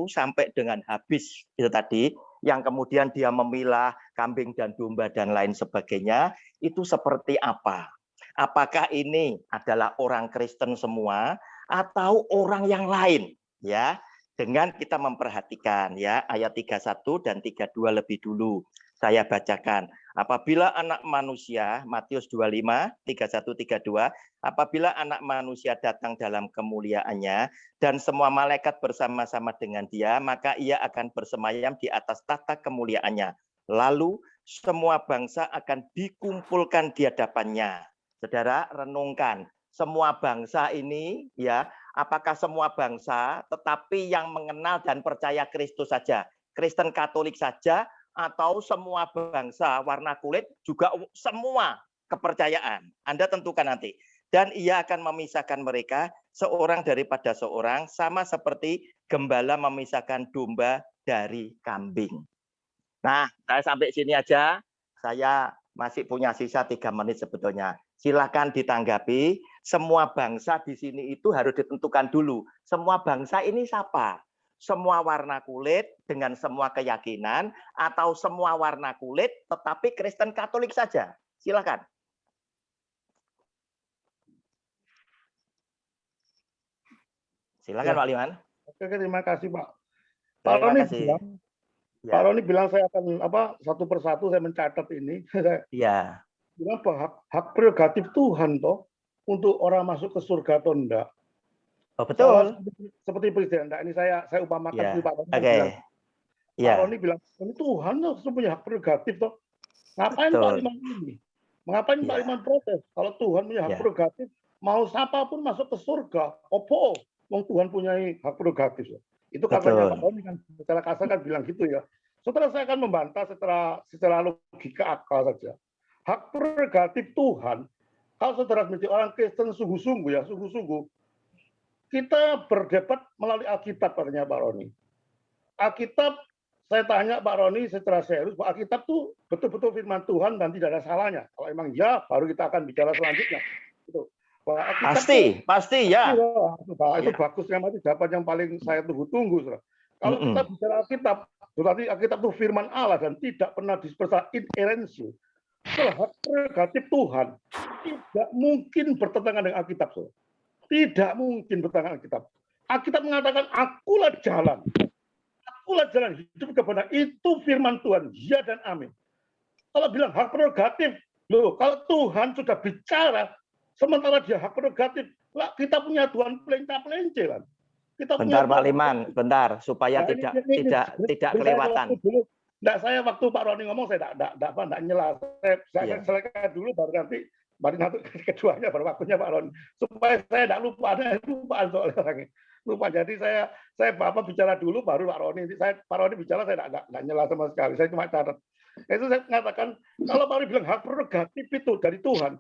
sampai dengan habis itu tadi, yang kemudian dia memilah kambing dan domba dan lain sebagainya, itu seperti apa? Apakah ini adalah orang Kristen semua atau orang yang lain ya? Dengan kita memperhatikan ya ayat 31 dan 32 lebih dulu. Saya bacakan. Apabila anak manusia, Matius 25, 31, 32, apabila anak manusia datang dalam kemuliaannya dan semua malaikat bersama-sama dengan dia, maka ia akan bersemayam di atas tahta kemuliaannya. Lalu semua bangsa akan dikumpulkan di hadapannya. Saudara, renungkan. Semua bangsa ini, ya, apakah semua bangsa tetapi yang mengenal dan percaya Kristus saja? Kristen Katolik saja, atau semua bangsa warna kulit juga semua kepercayaan. Anda tentukan nanti. Dan ia akan memisahkan mereka seorang daripada seorang, sama seperti gembala memisahkan domba dari kambing. Nah, saya sampai sini aja. Saya masih punya sisa 3 menit sebetulnya. Silakan ditanggapi. Semua bangsa di sini itu harus ditentukan dulu. Semua bangsa ini siapa? Semua warna kulit dengan semua keyakinan, atau semua warna kulit tetapi Kristen Katolik saja? Silakan. Silakan ya. Pak Liman. Oke, terima kasih Pak. Terima kasih. Ya. Pak Roni bilang saya akan satu persatu saya mencatat ini. Iya. Bilang apa? Hak prerogatif Tuhan toh untuk orang masuk ke surga atau enggak. Oh, betul. Seperti presiden. Nah, ini saya upamakan ya. Pak Roni bilang. Pak Roni bilang ini Tuhan tuh punya hak prerogatif toh. Ngapain betul. Pak Liman ini? Mengapain Pak Liman protes? Kalau Tuhan punya hak prerogatif, mau siapapun masuk ke surga. Opo, wong Tuhan punya hak prerogatif. Itu katanya Pak Roni kan secara kasar kan bilang gitu ya. Setelah saya akan membantah secara logika akal saja. Hak prerogatif Tuhan, kalau saudara menjadi orang Kristen sungguh-sungguh ya, sungguh-sungguh, kita berdebat melalui Alkitab, katanya Pak Roni. Alkitab, saya tanya Pak Roni secara serius, Pak, Alkitab tuh betul-betul firman Tuhan dan tidak ada salahnya. Kalau emang ya, baru kita akan bicara selanjutnya. Itu. Pasti ya. Itu bagus sekali, dapat yang paling saya tunggu-tunggu. Kalau kita bicara Alkitab, berarti Alkitab itu firman Allah dan tidak pernah dispersa inerensi. Hak prerogatif Tuhan tidak mungkin bertentangan dengan Alkitab. Tidak mungkin bertentangan dengan Alkitab. Alkitab mengatakan, akulah jalan. Akulah jalan hidup kebenaran. Itu firman Tuhan. Ya dan amin. Kalau bilang hak prerogatif, loh, kalau Tuhan sudah bicara, sementara dia hak prerogatif, lah kita punya Tuhan pelenca-pelence kan. Bentar Pak Liman, bentar supaya tidak kelewatan. Enggak, saya waktu Pak Roni ngomong saya enggak nyela. Saya selesai dulu baru nanti keduanya baru waktunya Pak Roni. Supaya saya enggak lupa, soal orangnya. Lupa. Jadi saya Bapak bicara dulu baru Pak Roni. Pak Roni bicara saya enggak nyela sama sekali. Saya cuma catat. Itu saya mengatakan kalau Pak Roni bilang hak prerogatif itu dari Tuhan.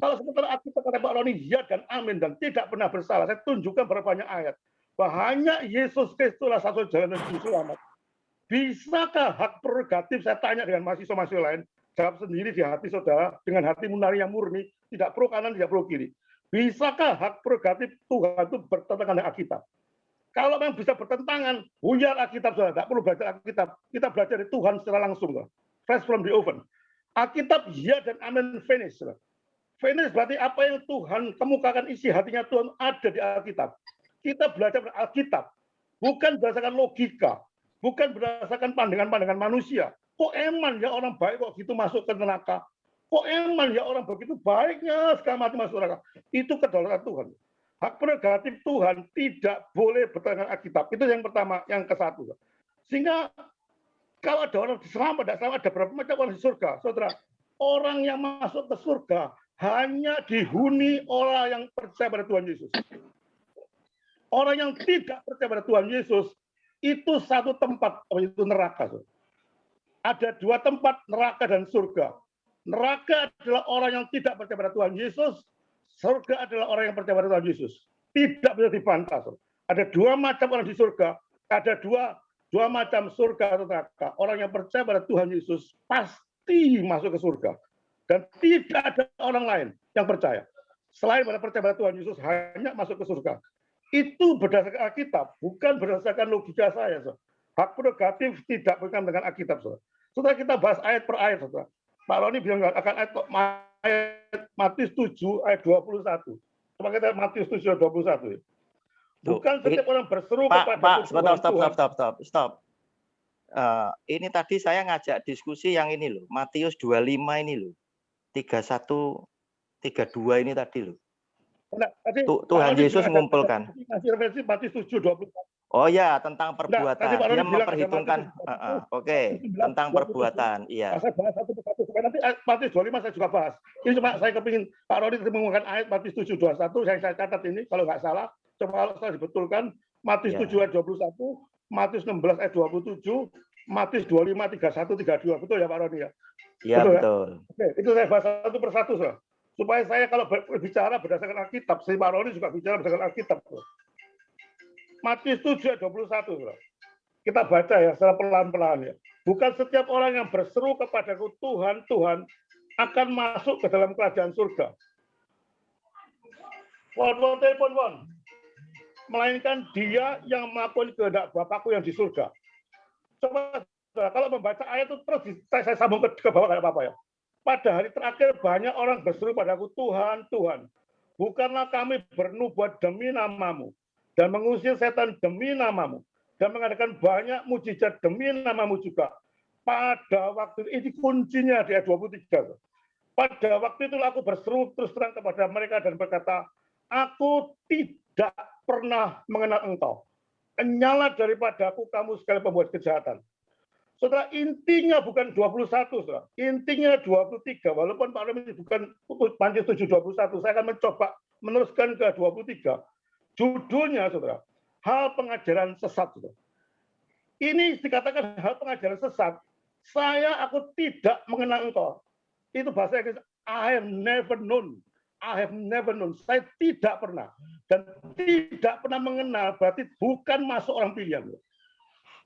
Kalau sementara Alkitab kata Pak Roni ya dan amin dan tidak pernah bersalah. Saya tunjukkan berapa banyak ayat. Bahwa Yesus Kristuslah satu jalan menuju selamat. Bisakah hak prerogatif, saya tanya dengan mahasiswa-mahasiswa lain, jawab sendiri di hati saudara, dengan hati nurani yang murni, tidak pro kanan, tidak pro kiri. Bisakah hak prerogatif Tuhan itu bertentangan dengan Alkitab? Kalau memang bisa bertentangan, buyar Alkitab, saudara, tidak perlu belajar Alkitab. Kita belajar dari Tuhan secara langsung, saudara. Fresh from the oven. Alkitab, ya dan amin, finish. Saudara. Finish berarti apa yang Tuhan kemukakan, isi hatinya Tuhan ada di Alkitab. Kita belajar dari Alkitab, bukan berdasarkan logika, bukan berdasarkan pandangan-pandangan manusia. Kok eman ya orang baik kok gitu masuk ke neraka? Kok eman ya orang begitu baiknya sekali mati masuk neraka? Itu kedaulatan Tuhan. Hak prerogatif Tuhan tidak boleh bertentangan Alkitab. Itu yang pertama, yang ke-1. Sehingga kalau ada orang selamat, tidak selamat, ada berapa macam orang di surga. Saudara, orang yang masuk ke surga hanya dihuni orang yang percaya pada Tuhan Yesus. Orang yang tidak percaya pada Tuhan Yesus, itu satu tempat, yaitu neraka. Ada dua tempat, neraka dan surga. Neraka adalah orang yang tidak percaya pada Tuhan Yesus, surga adalah orang yang percaya pada Tuhan Yesus. Tidak bisa dibantah. Ada dua macam orang di surga, ada dua macam surga atau neraka. Orang yang percaya pada Tuhan Yesus pasti masuk ke surga. Dan tidak ada orang lain yang percaya. Selain pada percaya pada Tuhan Yesus, hanya masuk ke surga. Itu berdasarkan Alkitab, bukan berdasarkan logika saya. Saudara. Hak prerogatif tidak berkaitan dengan Alkitab. Saudara. Setelah kita bahas ayat per ayat, saudara. Pak Roni bilang akan ayat Matius 7 ayat 21. Coba kita Matius 7 ayat 21. Bukan setiap orang berseru kepada Pak, stop. Ini tadi saya ngajak diskusi yang ini loh, Matius 25 ini loh. 31, 32 ini tadi loh. Tuhan Yesus mengumpulkan. Oh ya, tentang perbuatan. Dia memperhitungkan. Oke, tentang perbuatan. Iya. Saya bahas satu persatu. Nanti Matius 25 saya juga bahas. Ini cuma saya kepingin Pak Roni menggunakan ayat Matius 7:21 yang saya catat ini. Kalau nggak salah, coba kalau saya dibetulkan. Matius 7 ayat 21, Matius 16 ayat 27, Matius 25, 31, 32. Betul ya Pak Roni ya? Iya, betul. Ya? Oke, itu saya bahas satu persatu. Saudara. Supaya saya kalau berbicara berdasarkan Alkitab, si Pak Roni juga bicara berdasarkan Alkitab. Matius 7 ayat 21. Kita baca ya secara pelan-pelan ya. Bukan setiap orang yang berseru kepadaku Tuhan, Tuhan akan masuk ke dalam kerajaan surga. Melainkan dia yang melakukan kehendak Bapakku yang di surga. Coba kalau membaca ayat itu terus saya sambung ke bawah kayak apa ya. Pada hari terakhir banyak orang berseru padaku, Tuhan, Tuhan, bukanlah kami bernubuat demi namamu, dan mengusir setan demi namamu, dan mengadakan banyak mujizat demi namamu juga. Pada waktu ini kuncinya di ayat 23. Pada waktu itu aku berseru terus terang kepada mereka dan berkata, aku tidak pernah mengenal engkau. Kenyala daripadaku kamu sekali pembuat kejahatan. Saudara, intinya bukan 21, saudara. Intinya 23. Walaupun Pak Roni bukan Matius 7:21, saya akan mencoba meneruskan ke 23. Judulnya, saudara, hal pengajaran sesat. Saudara. Ini dikatakan hal pengajaran sesat. Aku tidak mengenal engkau. Itu bahasa Inggris, I have never known. I have never known. Saya tidak pernah. Dan tidak pernah mengenal berarti bukan masuk orang pilihan.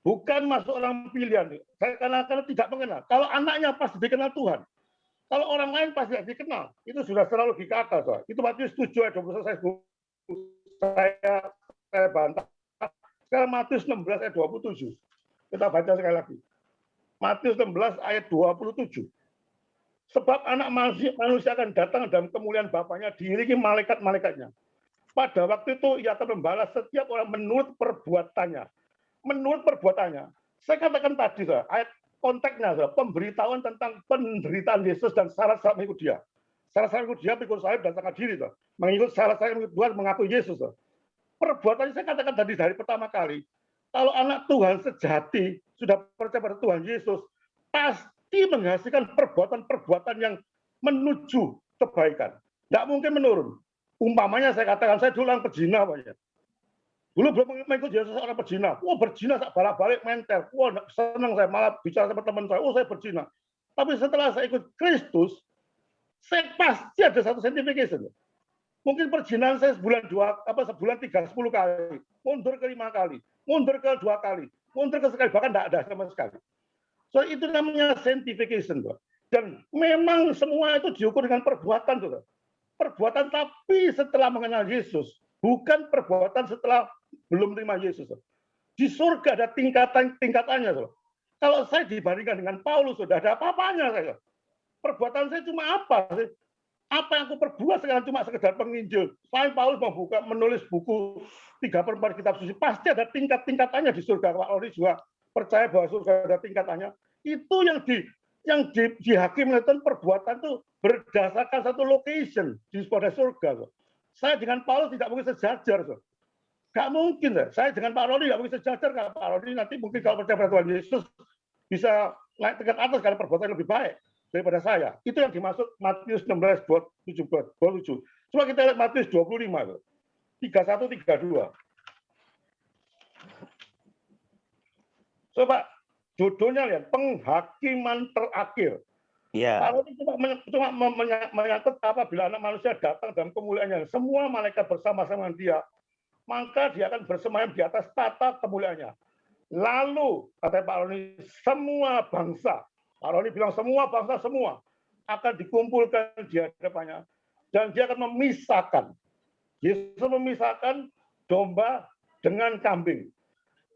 Bukan masuk orang pilihan. Saya karena tidak mengenal. Kalau anaknya pasti dikenal Tuhan. Kalau orang lain pasti tidak dikenal. Itu sudah selalu logika akal. So. Itu Matius 7 ayat 21 saya bantah. Sekarang Matius 16 ayat 27. Kita baca sekali lagi. Matius 16 ayat 27. Sebab anak manusia akan datang dalam kemuliaan Bapaknya diiringi malaikat-malaikatnya. Pada waktu itu ia akan membalas setiap orang menurut perbuatannya. Menurut perbuatannya. Saya katakan tadi, ayat konteksnya, pemberitahuan tentang penderitaan Yesus dan syarat-syarat mengikut dia. Syarat-syarat mengikut dia, mengikut salib dan serahkan diri. Mengikut syarat-syarat mengikut Tuhan, mengakui Yesus. Perbuatannya saya katakan tadi dari pertama kali. Kalau anak Tuhan sejati, sudah percaya pada Tuhan Yesus, pasti menghasilkan perbuatan-perbuatan yang menuju kebaikan. Tidak mungkin menurun. Umpamanya saya katakan, saya dulu orang pezina. Dulu belum mengikut Yesus orang pezina. Wah, berzina balik-balik mentel. Wah, senang saya malah bicara sama teman saya. Oh, saya berzina. Tapi setelah saya ikut Kristus, saya pasti ada satu sanctification. Mungkin perzinaan saya sebulan 3 10 kali, mundur ke 5 kali, mundur ke 2 kali, mundur ke sekali, bahkan tidak ada sama sekali. So itu namanya sanctification, dan memang semua itu diukur dengan perbuatan, perbuatan tapi setelah mengenal Yesus, bukan perbuatan setelah belum terima Yesus. Di surga ada tingkatannya. Kalau saya dibandingkan dengan Paulus, sudah ada apa-apanya saya. Perbuatan saya cuma apa sih? Apa yang aku perbuat sekarang cuma sekedar penginjil. Selain Paulus menulis buku 3/4 kitab suci, pasti ada tingkatannya di surga. Pak Ori juga percaya bahwa surga ada tingkatannya. Itu yang dihakimi oleh perbuatan itu berdasarkan satu location di pada surga. Saya dengan Paulus tidak mungkin sejajar. Gak mungkin. Saya dengan Pak Roni tidak mungkin sejajar. Kalau Pak Roni nanti mungkin kalau percaya pada Tuhan Yesus bisa naik tingkat atas karena perbuatan lebih baik daripada saya. Itu yang dimaksud Matius 16, 27. Coba kita lihat Matius 25. 31, 32. Coba judulnya lihat, penghakiman terakhir. Ya. Kalau cuma menyangkut apabila anak manusia datang dalam kemuliaannya, semua malaikat bersama-sama dengan dia, maka dia akan bersemayam di atas tata kemuliaannya. Lalu, kata Pak Roni, semua bangsa, Pak Roni bilang semua bangsa semua akan dikumpulkan di hadapannya, dan dia akan memisahkan. Yesus memisahkan domba dengan kambing.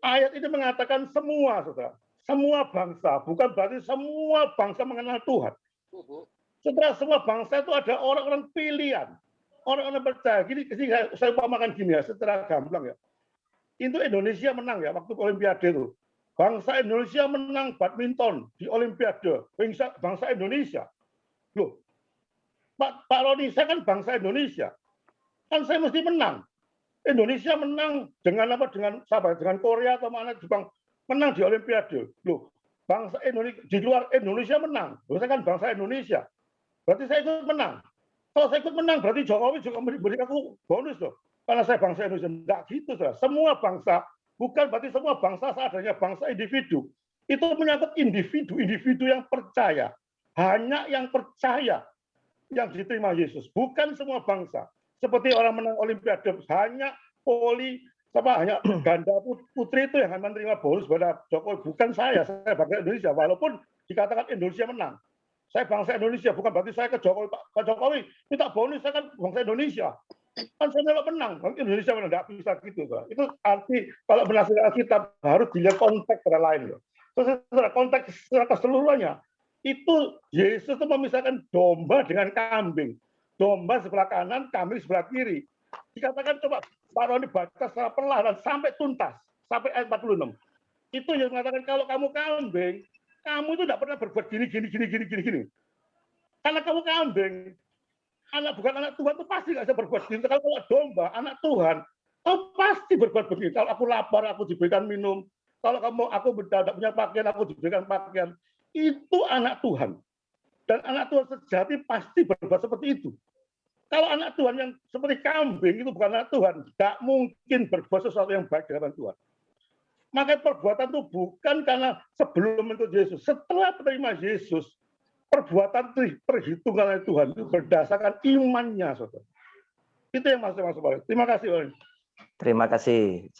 Ayat ini mengatakan semua, saudara. Semua bangsa, bukan berarti semua bangsa mengenal Tuhan. Setelah semua bangsa itu ada orang-orang pilihan, orang-orang percaya. Gini, saya umpamakan gini ya, secara gamblang ya. Itu Indonesia menang ya waktu Olimpiade itu. Bangsa Indonesia menang badminton di Olimpiade. Bangsa Indonesia. Loh, Pak Roni, saya kan bangsa Indonesia. Kan saya mesti menang. Indonesia menang dengan apa? Dengan Korea atau mana Jepang. Menang di Olimpiade. Loh, bangsa Indonesia di luar Indonesia menang. Loh, saya kan bangsa Indonesia. Berarti saya ikut menang. Kalau saya ikut menang, berarti Jokowi juga memberikan aku bonus loh. Karena saya bangsa Indonesia. Enggak gitu, saudara. Semua bangsa, bukan berarti semua bangsa seadanya bangsa individu. Itu menyangkut individu yang percaya. Hanya yang percaya yang diterima Yesus. Bukan semua bangsa. Seperti orang menang Olimpiade, hanya hanya ganda putri itu yang menerima bonus pada Jokowi. Bukan saya bangsa Indonesia. Walaupun dikatakan Indonesia menang. Saya bangsa Indonesia, bukan berarti saya ke Jokowi. Pak Jokowi minta bonus, saya kan bangsa Indonesia. Kan saya melok menang, Indonesia menang. Tidak bisa gitu. Itu arti kalau berdasarkan Alkitab harus dilihat konteks pada lain. Secara konteks secara keseluruhannya, itu Yesus itu memisahkan domba dengan kambing. Domba sebelah kanan, kambing sebelah kiri. Dikatakan coba Pak Roni baca secara perlahan sampai tuntas, sampai ayat 46. Itu yang mengatakan kalau kamu kambing, kamu itu tidak pernah berbuat gini. Karena kamu kambing, bukan anak Tuhan itu pasti nggak bisa berbuat gini. Kalau domba, anak Tuhan, kamu pasti berbuat begini. Kalau aku lapar, aku diberikan minum. Kalau aku tidak punya pakaian, aku diberikan pakaian. Itu anak Tuhan. Dan anak Tuhan sejati pasti berbuat seperti itu. Kalau anak Tuhan yang seperti kambing itu bukan anak Tuhan, tidak mungkin berbuat sesuatu yang baik di hadapan Tuhan. Maka perbuatan itu bukan karena sebelum mengikut Yesus. Setelah menerima Yesus, perbuatan perhitungan oleh Tuhan itu berdasarkan imannya, saudara. Itu yang masuk. Terima kasih, Pak. Terima kasih.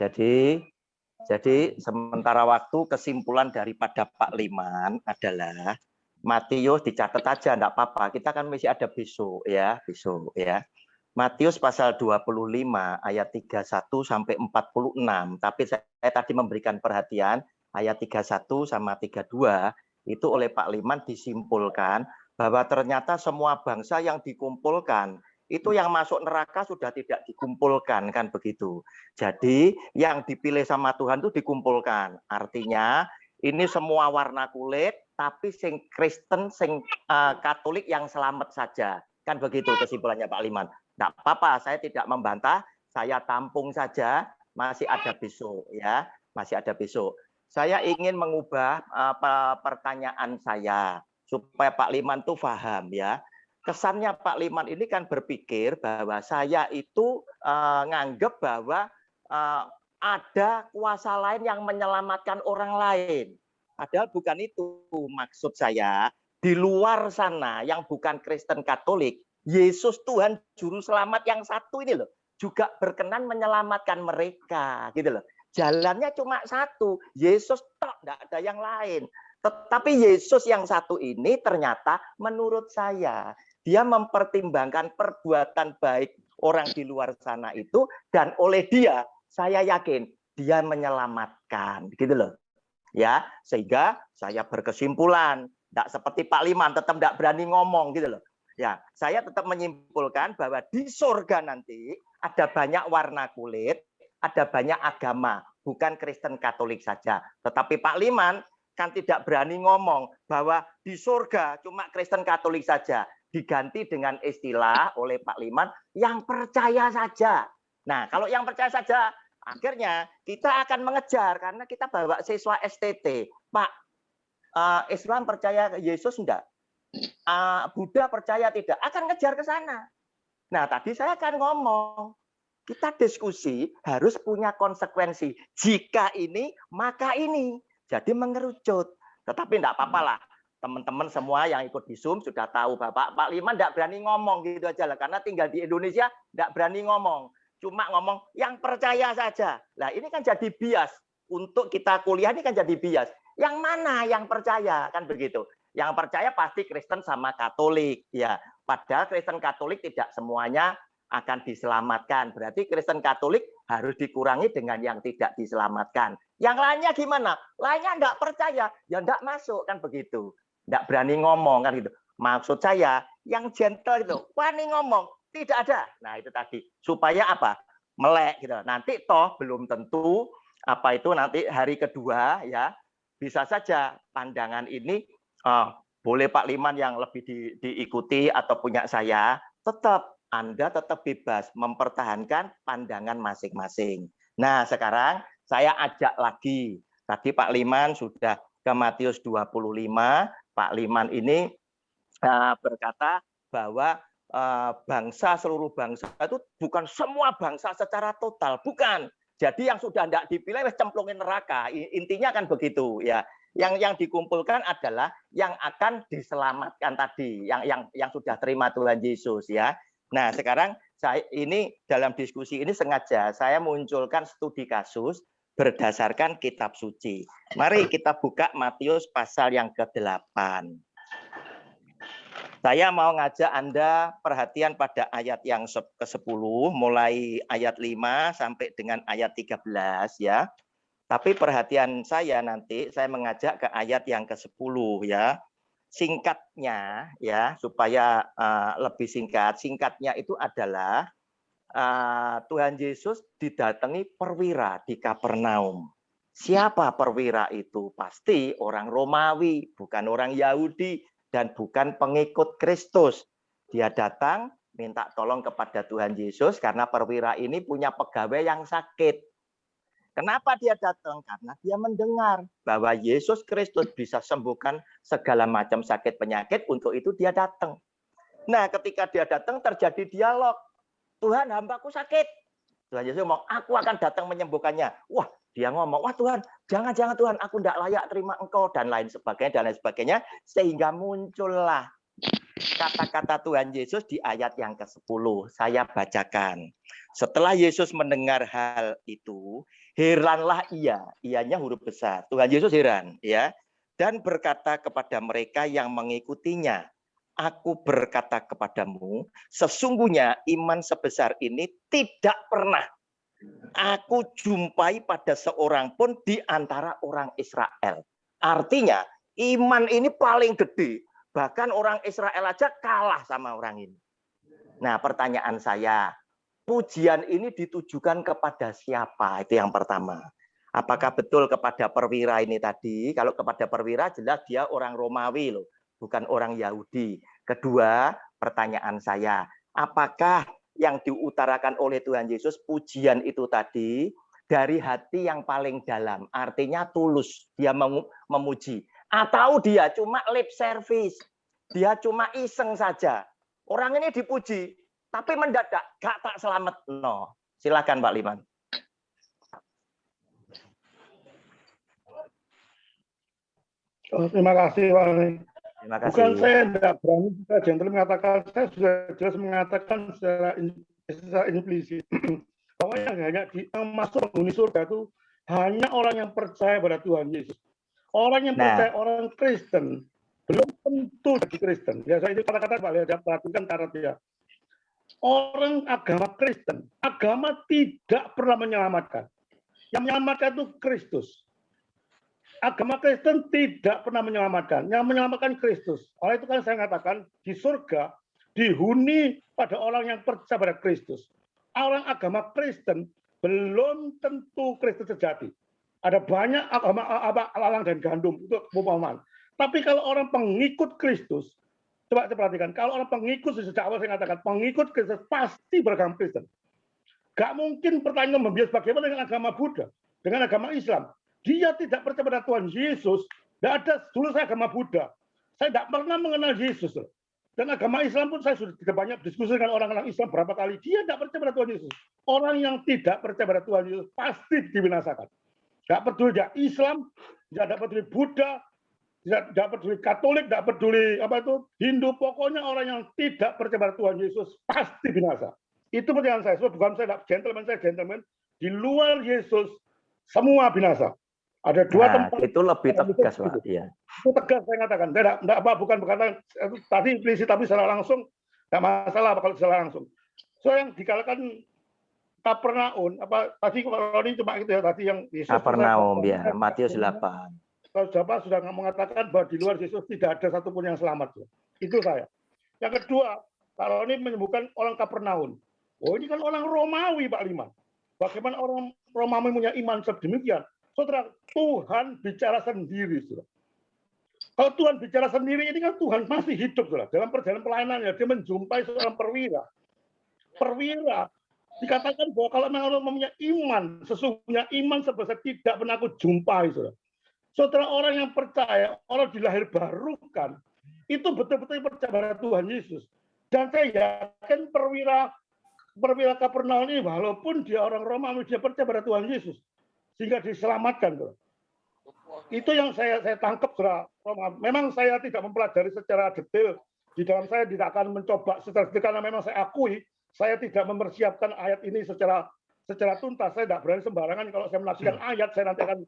Jadi sementara waktu kesimpulan daripada Pak Liman adalah Matius dicatat aja, enggak apa-apa. Kita kan masih ada besok ya. Matius pasal 25 ayat 31 sampai 46. Tapi saya tadi memberikan perhatian ayat 31 sama 32 itu oleh Pak Liman disimpulkan bahwa ternyata semua bangsa yang dikumpulkan itu yang masuk neraka sudah tidak dikumpulkan, kan begitu. Jadi yang dipilih sama Tuhan itu dikumpulkan. Artinya ini semua warna kulit, tapi sing Kristen, sing Katolik yang selamat saja. Kan begitu kesimpulannya Pak Liman. Tidak apa-apa, saya tidak membantah, saya tampung saja, masih ada besok ya, masih ada besok. Saya ingin mengubah pertanyaan saya supaya Pak Liman tuh paham ya. Kesannya Pak Liman ini kan berpikir bahwa saya itu nganggep bahwa ada kuasa lain yang menyelamatkan orang lain. Padahal bukan itu maksud saya. Di luar sana yang bukan Kristen Katolik, Yesus Tuhan Juru Selamat yang satu ini loh, juga berkenan menyelamatkan mereka, gitu loh. Jalannya cuma satu, Yesus tok, enggak ada yang lain. Tetapi Yesus yang satu ini ternyata menurut saya dia mempertimbangkan perbuatan baik orang di luar sana itu, dan oleh dia saya yakin dia menyelamatkan, gitu loh. Ya, sehingga saya berkesimpulan, tidak seperti Pak Liman tetap tidak berani ngomong gitu loh. Ya, saya tetap menyimpulkan bahwa di surga nanti ada banyak warna kulit, ada banyak agama, bukan Kristen Katolik saja. Tetapi Pak Liman kan tidak berani ngomong bahwa di surga cuma Kristen Katolik saja. Diganti dengan istilah oleh Pak Liman yang percaya saja. Nah, kalau yang percaya saja, akhirnya kita akan mengejar karena kita bawa siswa STT. Pak, Islam percaya Yesus enggak? Buddha percaya tidak? Akan ngejar ke sana. Nah, tadi saya akan ngomong, kita diskusi harus punya konsekuensi. Jika ini, maka ini. Jadi mengerucut. Tetapi enggak apa-apa lah. Teman-teman semua yang ikut di Zoom sudah tahu Bapak Pak Liman enggak berani ngomong gitu aja lah. Karena tinggal di Indonesia enggak berani ngomong. Cuma ngomong yang percaya saja. Nah ini kan jadi bias. Untuk kita kuliah ini kan jadi bias. Yang mana yang percaya? Kan begitu. Yang percaya pasti Kristen sama Katolik. Ya, padahal Kristen Katolik tidak semuanya akan diselamatkan. Berarti Kristen Katolik harus dikurangi dengan yang tidak diselamatkan. Yang lainnya gimana? Lainnya enggak percaya. Ya enggak masuk. Kan begitu. Enggak berani ngomong. Kan gitu. Maksud saya, yang gentle itu, wani ngomong. Tidak ada. Nah itu tadi supaya apa? Melek gitu. Nanti toh belum tentu apa itu nanti hari kedua ya bisa saja pandangan ini boleh Pak Liman yang lebih diikuti atau punya saya, tetap Anda tetap bebas mempertahankan pandangan masing-masing. Nah sekarang saya ajak lagi. Tadi Pak Liman sudah ke Matius 25. Pak Liman ini berkata bahwa seluruh bangsa itu bukan semua bangsa secara total, bukan. Jadi yang sudah tidak dipilih cemplungin neraka. Intinya kan begitu ya. Yang dikumpulkan adalah yang akan diselamatkan tadi, yang sudah terima Tuhan Yesus ya. Nah, sekarang saya ini dalam diskusi ini sengaja saya munculkan studi kasus berdasarkan kitab suci. Mari kita buka Matius pasal yang ke-8. Saya mau ngajak Anda perhatian pada ayat yang ke-10, mulai ayat 5 sampai dengan ayat 13 ya. Tapi perhatian saya nanti saya mengajak ke ayat yang ke-10 ya. Singkatnya ya, supaya lebih singkat. Singkatnya itu adalah Tuhan Yesus didatangi perwira di Kapernaum. Siapa perwira itu? Pasti orang Romawi, bukan orang Yahudi. Dan bukan pengikut Kristus. Dia datang minta tolong kepada Tuhan Yesus karena perwira ini punya pegawai yang sakit. Kenapa dia datang? Karena dia mendengar bahwa Yesus Kristus bisa sembuhkan segala macam sakit penyakit. Untuk itu dia datang. Nah ketika dia datang terjadi dialog. Tuhan hambaku sakit. Tuhan Yesus ngomong, aku akan datang menyembuhkannya. Wah Dia ngomong, wah Tuhan, jangan Tuhan, aku tidak layak terima Engkau, dan lain sebagainya. Sehingga muncullah kata-kata Tuhan Yesus di ayat yang ke-10. Saya bacakan. Setelah Yesus mendengar hal itu, heranlah ia. Ianya huruf besar. Tuhan Yesus heran, ya. Dan berkata kepada mereka yang mengikutinya, aku berkata kepadamu, sesungguhnya iman sebesar ini tidak pernah aku jumpai pada seorang pun di antara orang Israel. Artinya, iman ini paling gede. Bahkan orang Israel aja kalah sama orang ini. Nah, pertanyaan saya, pujian ini ditujukan kepada siapa? Itu yang pertama. Apakah betul kepada perwira ini tadi? Kalau kepada perwira, jelas dia orang Romawi loh, bukan orang Yahudi. Kedua, pertanyaan saya, apakah yang diutarakan oleh Tuhan Yesus, pujian itu tadi dari hati yang paling dalam, artinya tulus, dia memuji, atau dia cuma lip service, dia cuma iseng saja. Orang ini dipuji, tapi mendadak gak tak selamat. No, silakan Pak Liman. Oh, terima kasih Pak Roni. Terima kasih. Bukan saya tidak berani kita gentle mengatakan, saya sudah jelas mengatakan secara implisit bahwa yang hanya masuk penghuni surga itu hanya orang yang percaya pada Tuhan Yesus. Orang yang percaya, orang Kristen belum tentu jadi Kristen. Ya, saya itu kata-kata Pak Lihat, perhatikan karatnya. Orang agama Kristen, agama tidak pernah menyelamatkan. Yang menyelamatkan itu Kristus. Agama Kristen tidak pernah menyelamatkan. Yang menyelamatkan Kristus. Oleh itu kan saya katakan di surga dihuni pada orang yang percaya pada Kristus. Orang agama Kristen belum tentu Kristen sejati. Ada banyak agama lalang dan gandum untuk perumpamaan. Tapi kalau orang pengikut Kristus, coba perhatikan, kalau orang pengikut sejak awal saya katakan pengikut Kristus pasti beragama Kristen. Gak mungkin pertanyaan membias bagaimana dengan agama Buddha, dengan agama Islam. Dia tidak percaya pada Tuhan Yesus. Tidak ada, dulu saya agama Buddha. Saya tidak pernah mengenal Yesus. Dan agama Islam pun saya sudah banyak diskusi dengan orang-orang Islam berapa kali. Dia tidak percaya pada Tuhan Yesus. Orang yang tidak percaya pada Tuhan Yesus pasti dibinasakan. Tidak peduli dia Islam, tidak peduli Buddha, tidak peduli Katolik, tidak peduli apa itu Hindu. Pokoknya orang yang tidak percaya pada Tuhan Yesus pasti binasa. Itu pertanyaan saya. Bukan saya gentleman. Di luar Yesus semua binasa. Ada dua tempat. Itu lebih tegas, Pak. Iya. Itu tegas saya katakan. Bukan berkata tadi implisit tapi secara langsung tidak masalah kalau secara langsung. So yang dikalahkan Kapernaum, tadi Roni cuma itu ya tadi yang Yesus. Kapernaum ya, Matius 8. Bapak sudah mengatakan bahwa di luar Yesus tidak ada satupun yang selamat. Itu saya. Yang kedua, Pak Roni menyebutkan orang Kapernaum. Oh ini kan orang Romawi Pak Liman. Bagaimana orang Romawi punya iman sedemikian? Saudara, Tuhan bicara sendiri, saudara. Kalau Tuhan bicara sendiri, ini kan Tuhan masih hidup, saudara. Dalam perjalanan pelayanannya, dia menjumpai seorang perwira. Perwira dikatakan bahwa kalau memang mempunyai iman, sesungguhnya iman sebesar tidak pernah aku jumpai, saudara. Saudara, orang yang percaya, orang dilahir barukan, itu betul-betul percaya pada Tuhan Yesus. Dan saya yakin perwira Kapernaum ini, walaupun dia orang Romawi, dia percaya pada Tuhan Yesus. Sehingga diselamatkan. Bro. Itu yang saya tangkap. Memang saya tidak mempelajari secara detail. Di dalam saya tidak akan mencoba secara detail, karena memang saya akui, saya tidak mempersiapkan ayat ini secara tuntas. Saya tidak berani sembarangan. Kalau saya menafsirkan ayat, saya nanti akan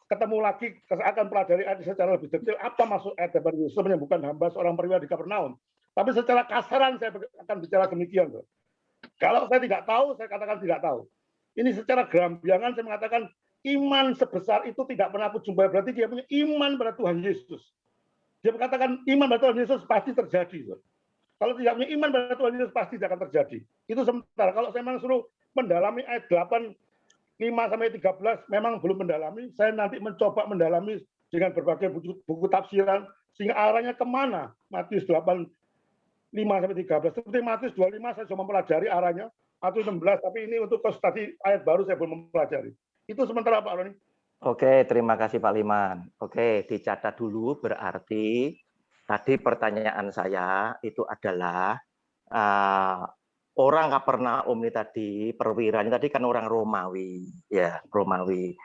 ketemu lagi, saya akan pelajari ayat secara lebih detail. Apa maksud ayat dari Yesus menyembuhkan hamba seorang perwira di Kapernaum. Tapi secara kasaran saya akan bicara demikian. Bro. Kalau saya tidak tahu, saya katakan tidak tahu. Ini secara gerambiangan saya mengatakan iman sebesar itu tidak pernah aku jumpai. Berarti dia punya iman pada Tuhan Yesus. Dia mengatakan iman pada Tuhan Yesus pasti terjadi. Kalau tidak punya iman pada Tuhan Yesus pasti tidak akan terjadi. Itu sementara. Kalau saya memang suruh mendalami ayat 8, 5-13, memang belum mendalami. Saya nanti mencoba mendalami dengan berbagai buku tafsiran. Sehingga arahnya kemana? Matius 8, 5-13. Seperti Matius 25 saya cuma mempelajari arahnya. Atau 16, tapi ini untuk tadi ayat baru saya belum mempelajari. Itu sementara Pak Roni. Oke, terima kasih Pak Liman. Oke, dicatat dulu berarti tadi pertanyaan saya itu adalah orang Kapernaum ini tadi, perwira ini tadi kan orang Romawi, ya Romawi.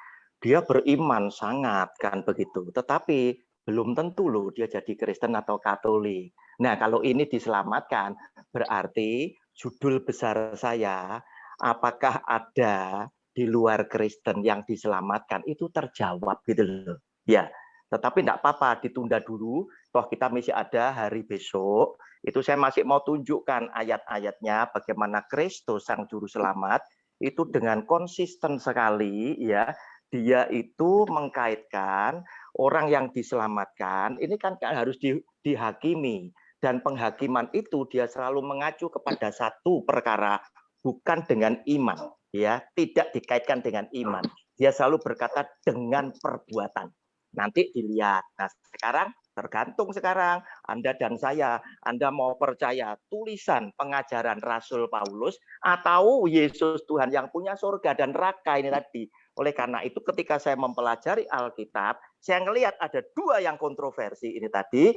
dia beriman sangat kan begitu. Tetapi belum tentu loh dia jadi Kristen atau Katolik. Nah, kalau ini diselamatkan, berarti judul besar saya, apakah ada di luar Kristen yang diselamatkan, itu terjawab gitu loh. Ya, tetapi enggak apa-apa, ditunda dulu. Toh kita masih ada hari besok. Itu saya masih mau tunjukkan ayat-ayatnya bagaimana Kristus sang juru selamat itu dengan konsisten sekali ya, dia itu mengkaitkan orang yang diselamatkan ini kan harus dihakimi, dan penghakiman itu dia selalu mengacu kepada satu perkara, bukan dengan iman ya, tidak dikaitkan dengan iman. Dia selalu berkata dengan perbuatan. Nanti dilihat. Nah, sekarang tergantung sekarang Anda dan saya, Anda mau percaya tulisan pengajaran Rasul Paulus atau Yesus Tuhan yang punya surga dan neraka ini tadi. Oleh karena itu ketika saya mempelajari Alkitab, saya melihat ada dua yang kontroversi ini tadi,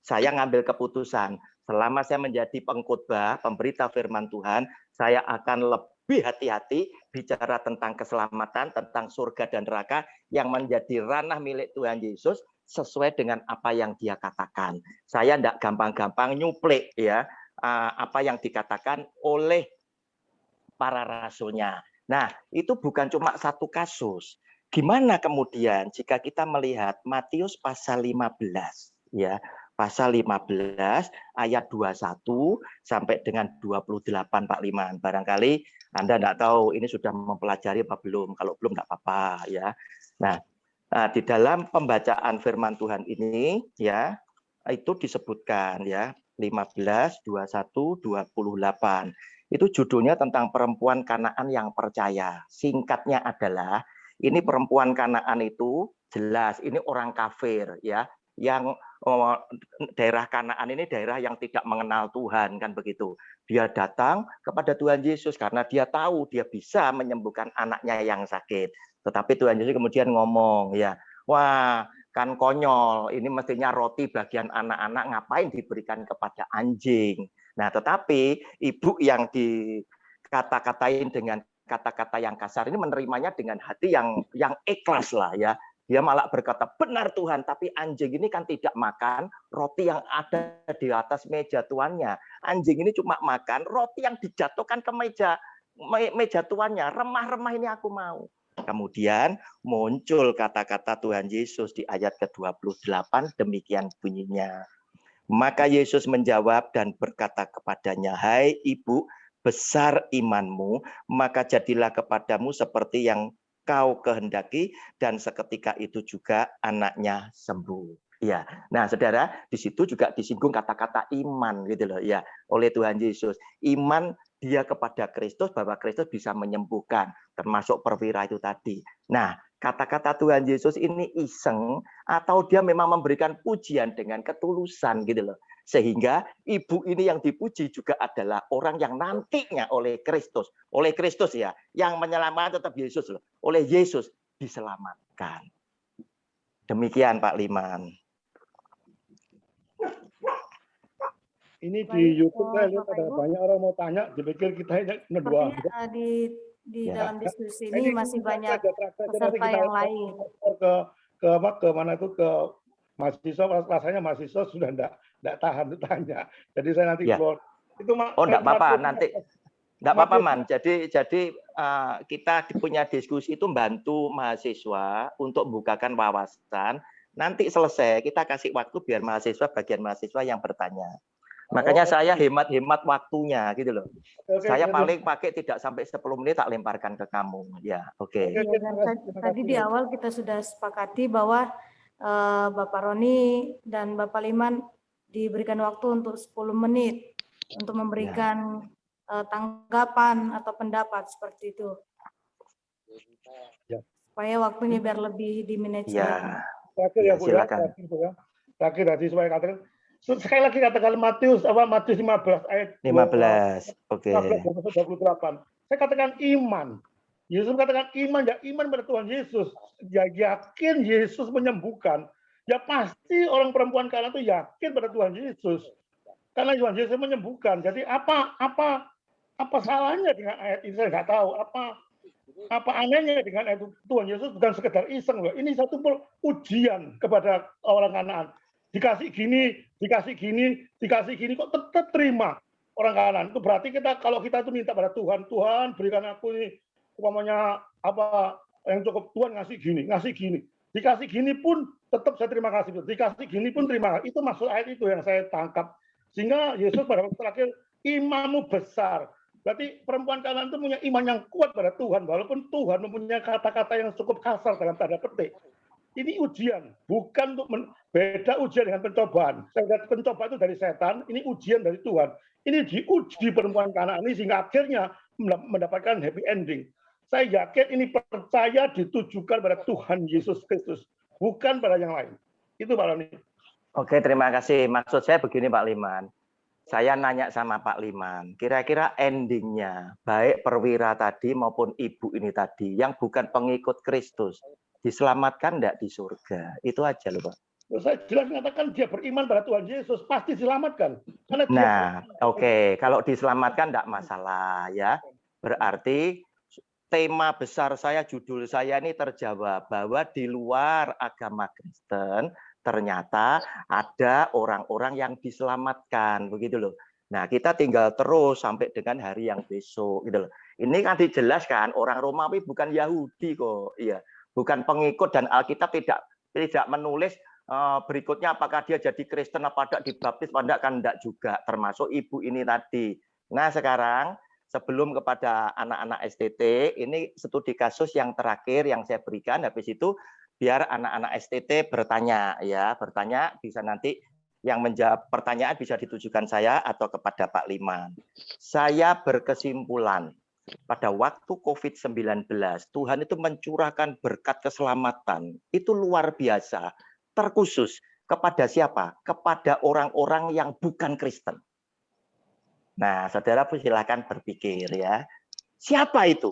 saya ngambil keputusan. Selama saya menjadi pengkhotbah, pemberita firman Tuhan, saya akan lebih hati-hati bicara tentang keselamatan, tentang surga dan neraka yang menjadi ranah milik Tuhan Yesus sesuai dengan apa yang dia katakan. Saya tidak gampang-gampang nyuplik ya apa yang dikatakan oleh para rasulnya. Nah, itu bukan cuma satu kasus. Gimana kemudian jika kita melihat Matius pasal 15 ya, pasal 15 ayat 21 sampai dengan 28 Pak Liman. Barangkali Anda tidak tahu ini sudah mempelajari apa belum. Kalau belum tidak apa-apa ya. Nah, di dalam pembacaan firman Tuhan ini ya, itu disebutkan ya 15, 21, 28. Itu judulnya tentang perempuan Kanaan yang percaya. Singkatnya adalah ini perempuan Kanaan itu jelas ini orang kafir ya, yang daerah Kanaan ini daerah yang tidak mengenal Tuhan kan begitu. Dia datang kepada Tuhan Yesus karena dia tahu dia bisa menyembuhkan anaknya yang sakit. Tetapi Tuhan Yesus kemudian ngomong ya, wah kan konyol, ini mestinya roti bagian anak-anak ngapain diberikan kepada anjing. Nah, tetapi ibu yang dikata-katain dengan kata-kata yang kasar ini menerimanya dengan hati yang ikhlas lah ya. Dia malah berkata, benar Tuhan, tapi anjing ini kan tidak makan roti yang ada di atas meja tuannya. Anjing ini cuma makan roti yang dijatuhkan ke meja tuannya. Remah-remah ini aku mau. Kemudian muncul kata-kata Tuhan Yesus di ayat ke-28, demikian bunyinya. Maka Yesus menjawab dan berkata kepadanya, hai ibu, besar imanmu, maka jadilah kepadamu seperti yang kau kehendaki, dan seketika itu juga anaknya sembuh. Ya, nah saudara, di situ juga disinggung kata-kata iman gitu loh ya, oleh Tuhan Yesus. Iman dia kepada Kristus, bahwa Kristus bisa menyembuhkan, termasuk perwira itu tadi. Nah, kata-kata Tuhan Yesus ini iseng atau dia memang memberikan pujian dengan ketulusan gitu loh. Sehingga ibu ini yang dipuji juga adalah orang yang nantinya oleh Kristus ya, yang menyelamatkan tetap Yesus loh. Oleh Yesus diselamatkan. Demikian Pak Liman. Ini di YouTube saya lihat ada banyak orang mau tanya, dipikir kita ini ngedua. Di dalam diskusi ini masih banyak peserta yang lain. Ke mana itu ke mahasiswa, rasanya mahasiswa sudah enggak tahan tanya. Jadi saya nanti keluar. Itu enggak apa-apa nanti. Enggak apa-apa Man. Jadi kita punya diskusi itu bantu mahasiswa untuk membukakan wawasan. Nanti selesai kita kasih waktu biar bagian mahasiswa yang bertanya. Makanya saya hemat waktunya gitu loh. Saya paling pakai tidak sampai 10 menit tak lemparkan ke kamu. Ya, oke. Tadi di awal kita sudah sepakati bahwa Bapak Roni dan Bapak Liman diberikan waktu untuk 10 menit untuk memberikan tanggapan atau pendapat seperti itu. Supaya waktunya biar lebih dimanage. Ya. Terakhir ya Bu ya. Terakhir tadi supaya katakan sekali lagi katakan Matius 15 ayat 15. Oke. 28. Saya katakan iman. Yesus katakan iman, ya iman pada Tuhan Yesus. Ya yakin Yesus menyembuhkan. Ya pasti orang perempuan Kanaan itu yakin pada Tuhan Yesus. Karena Tuhan Yesus menyembuhkan. Jadi apa salahnya dengan ayat ini saya nggak tahu. Apa anehnya dengan itu? Tuhan Yesus bukan sekedar iseng loh. Ini satu ujian kepada orang Kanaan. Dikasih gini, kok tetap terima orang Kanaan. Itu berarti kalau kita itu minta pada Tuhan, Tuhan berikan aku ini umpamanya apa yang cukup, Tuhan ngasih gini. Dikasih gini pun tetap saya terima kasih. Dikasih gini pun terima kasih. Itu maksud ayat itu yang saya tangkap. Sehingga Yesus pada waktu terakhir, imammu besar. Berarti perempuan Kanaan itu punya iman yang kuat pada Tuhan, walaupun Tuhan mempunyai kata-kata yang cukup kasar dalam tanda petik. Ini ujian, bukan untuk beda ujian dengan pencobaan. Saya lihat pencobaan itu dari setan, ini ujian dari Tuhan. Ini diuji perempuan Kanaan ini sehingga akhirnya mendapatkan happy ending. Saya yakin ini percaya ditujukan pada Tuhan Yesus Kristus, bukan pada yang lain. Itu Pak Roni. Oke, terima kasih. Maksud saya begini Pak Liman. Saya nanya sama Pak Liman, kira-kira endingnya baik perwira tadi maupun ibu ini tadi yang bukan pengikut Kristus diselamatkan enggak di surga? Itu aja loh Pak. Saya jelas mengatakan dia beriman pada Tuhan Yesus pasti diselamatkan. Nah, oke. Kalau diselamatkan enggak masalah ya. Berarti tema besar saya, judul saya ini terjawab bahwa di luar agama Kristen ternyata ada orang-orang yang diselamatkan, begitu loh. Nah, kita tinggal terus sampai dengan hari yang besok, gitu loh. Ini kan dijelaskan orang Romawi bukan Yahudi kok, iya, bukan pengikut, dan Alkitab tidak menulis berikutnya apakah dia jadi Kristen apa tidak, dibaptis apa tidak, kan tidak juga, termasuk ibu ini tadi. Nah, sekarang sebelum kepada anak-anak STT, ini studi kasus yang terakhir yang saya berikan, habis itu biar anak-anak STT bertanya ya, bertanya bisa nanti yang menjawab pertanyaan bisa ditujukan saya atau kepada Pak Liman. Saya berkesimpulan pada waktu COVID-19 Tuhan itu mencurahkan berkat keselamatan itu luar biasa, terkhusus kepada siapa? Kepada orang-orang yang bukan Kristen. Nah, saudara silakan berpikir ya, siapa itu?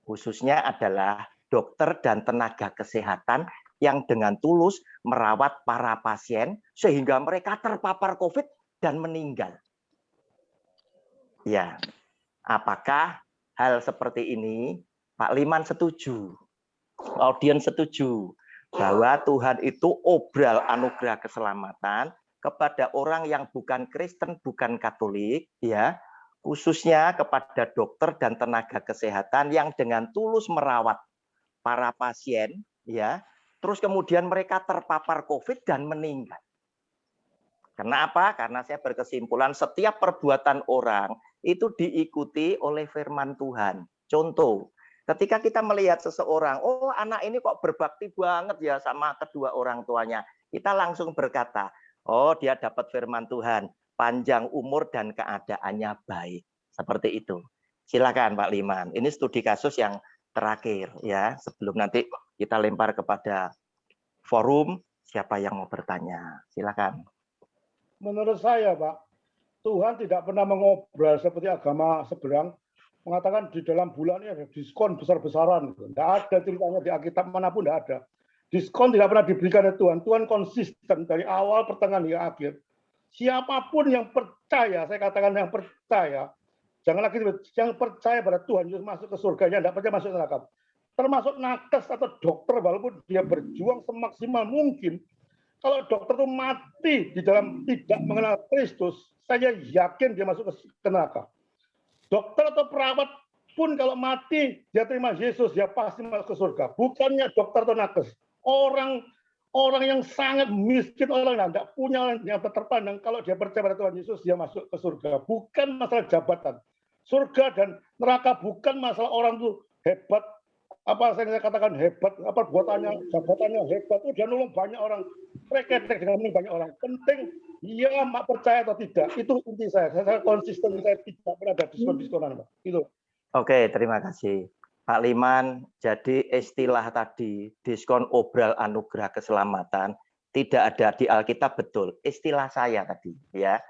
Khususnya adalah dokter dan tenaga kesehatan yang dengan tulus merawat para pasien sehingga mereka terpapar COVID dan meninggal. Ya, apakah hal seperti ini Pak Liman setuju? Audiens setuju bahwa Tuhan itu obral anugerah keselamatan kepada orang yang bukan Kristen, bukan Katolik, ya, khususnya kepada dokter dan tenaga kesehatan yang dengan tulus merawat para pasien, ya, terus kemudian mereka terpapar COVID dan meninggal. Kenapa? Karena saya berkesimpulan setiap perbuatan orang itu diikuti oleh firman Tuhan. Contoh, ketika kita melihat seseorang, oh anak ini kok berbakti banget ya sama kedua orang tuanya, kita langsung berkata, oh dia dapat firman Tuhan, panjang umur dan keadaannya baik. Seperti itu. Silakan Pak Liman. Ini studi kasus yang terakhir ya, sebelum nanti kita lempar kepada forum, siapa yang mau bertanya? Silakan. Menurut saya, Pak, Tuhan tidak pernah mengobrol seperti agama seberang, mengatakan di dalam bulan ini ada diskon besar-besaran. Tidak ada ceritanya di Alkitab manapun, tidak ada. Diskon tidak pernah diberikan oleh Tuhan. Tuhan konsisten dari awal, pertengahan, hingga akhir. Siapapun yang percaya, saya katakan yang percaya, jangan lagi yang percaya pada Tuhan Yesus masuk ke surganya, tidak percaya masuk neraka. Termasuk nakes atau dokter, walaupun dia berjuang semaksimal mungkin, kalau dokter itu mati di dalam tidak mengenal Kristus, saya yakin dia masuk ke neraka. Dokter atau perawat pun kalau mati, dia terima Yesus, dia pasti masuk ke surga. Bukannya dokter atau nakes. Orang yang sangat miskin, orang yang tidak punya yang terpandang, kalau dia percaya pada Tuhan Yesus, dia masuk ke surga. Bukan masalah jabatan. Surga dan neraka bukan masalah orang itu hebat, apa saya katakan hebat, apa buatannya, jabatannya hebat, udah nolong banyak orang, reketek dengan banyak orang. Penting dia percaya atau tidak, itu inti saya. Saya konsisten, saya tidak pernah ada diskon-diskonan, Pak. Itu. Oke, terima kasih Pak Liman. Jadi istilah tadi diskon obral anugerah keselamatan tidak ada di Alkitab, betul. Istilah saya tadi, ya.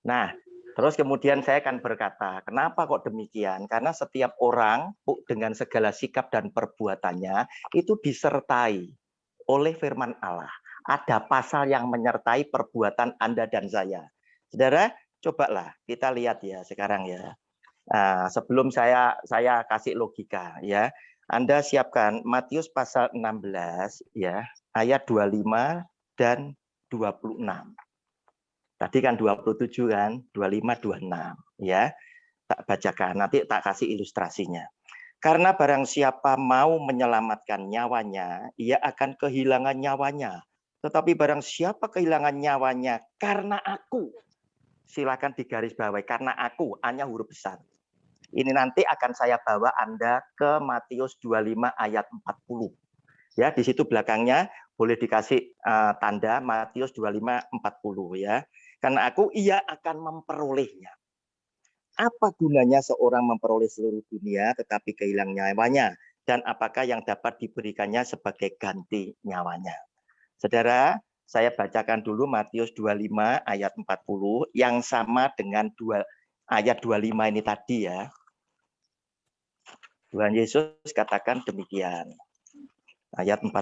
Nah, terus kemudian saya akan berkata, kenapa kok demikian? Karena setiap orang dengan segala sikap dan perbuatannya itu disertai oleh firman Allah. Ada pasal yang menyertai perbuatan Anda dan saya. Saudara, cobalah kita lihat ya sekarang ya. Nah, sebelum saya kasih logika ya. Anda siapkan Matius pasal 16 ya, ayat 25 dan 26. Tadi kan 27 kan, 25 26 ya. Tak bacakan, nanti tak kasih ilustrasinya. Karena barang siapa mau menyelamatkan nyawanya, ia akan kehilangan nyawanya. Tetapi barang siapa kehilangan nyawanya karena aku, silakan digarisbawahi, karena aku, hanya huruf besar. Ini nanti akan saya bawa Anda ke Matius 25 ayat 40. Ya, di situ belakangnya boleh dikasih tanda Matius 25 40 ya. Karena aku, ia akan memperolehnya. Apa gunanya seorang memperoleh seluruh dunia tetapi kehilangan nyawanya? Dan apakah yang dapat diberikannya sebagai ganti nyawanya? Saudara, saya bacakan dulu Matius 25 ayat 40 yang sama dengan ayat 25 ini tadi ya. Tuhan Yesus katakan demikian. Ayat 40.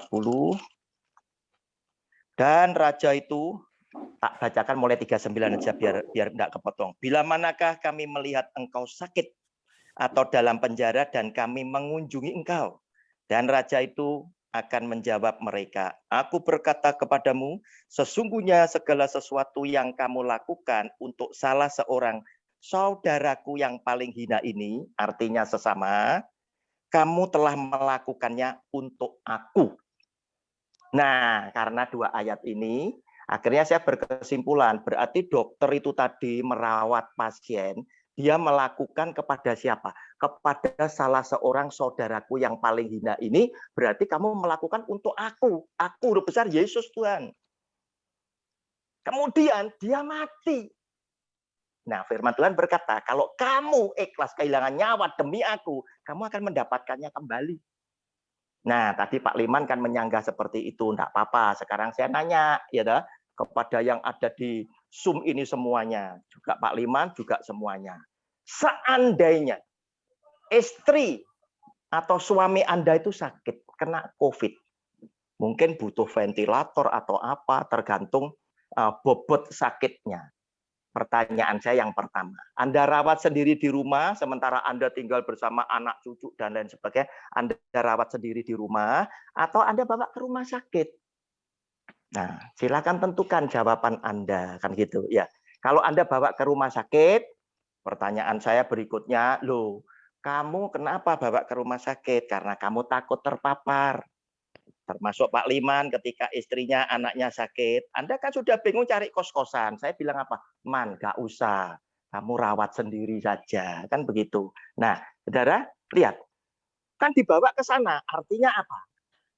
Dan raja itu, tak bacakan mulai 39 aja biar enggak kepotong. Bila manakah kami melihat engkau sakit atau dalam penjara dan kami mengunjungi engkau? Dan raja itu akan menjawab mereka, aku berkata kepadamu, sesungguhnya segala sesuatu yang kamu lakukan untuk salah seorang saudaraku yang paling hina ini, artinya sesama, kamu telah melakukannya untuk aku. Nah, karena dua ayat ini, akhirnya saya berkesimpulan, berarti dokter itu tadi merawat pasien, dia melakukan kepada siapa? Kepada salah seorang saudaraku yang paling hina ini, berarti kamu melakukan untuk aku. Aku huruf besar Yesus Tuhan. Kemudian dia mati. Nah, firman Tuhan berkata, kalau kamu ikhlas kehilangan nyawa demi aku, kamu akan mendapatkannya kembali. Nah, tadi Pak Liman kan menyanggah seperti itu, enggak apa-apa. Sekarang saya nanya ya kepada yang ada di Zoom ini semuanya, juga Pak Liman juga semuanya. Seandainya istri atau suami Anda itu sakit, kena COVID, mungkin butuh ventilator atau apa, tergantung bobot sakitnya. Pertanyaan saya yang pertama, Anda rawat sendiri di rumah, sementara Anda tinggal bersama anak cucu dan lain sebagainya, Anda rawat sendiri di rumah, atau Anda bawa ke rumah sakit? Nah, silakan tentukan jawaban Anda, kan gitu ya. Kalau Anda bawa ke rumah sakit, pertanyaan saya berikutnya, loh, kamu kenapa bawa ke rumah sakit? Karena kamu takut terpapar. Termasuk Pak Liman ketika istrinya, anaknya sakit. Anda kan sudah bingung cari kos-kosan. Saya bilang apa? Man, gak usah. Kamu rawat sendiri saja. Kan begitu. Nah, saudara, lihat. Kan dibawa ke sana. Artinya apa?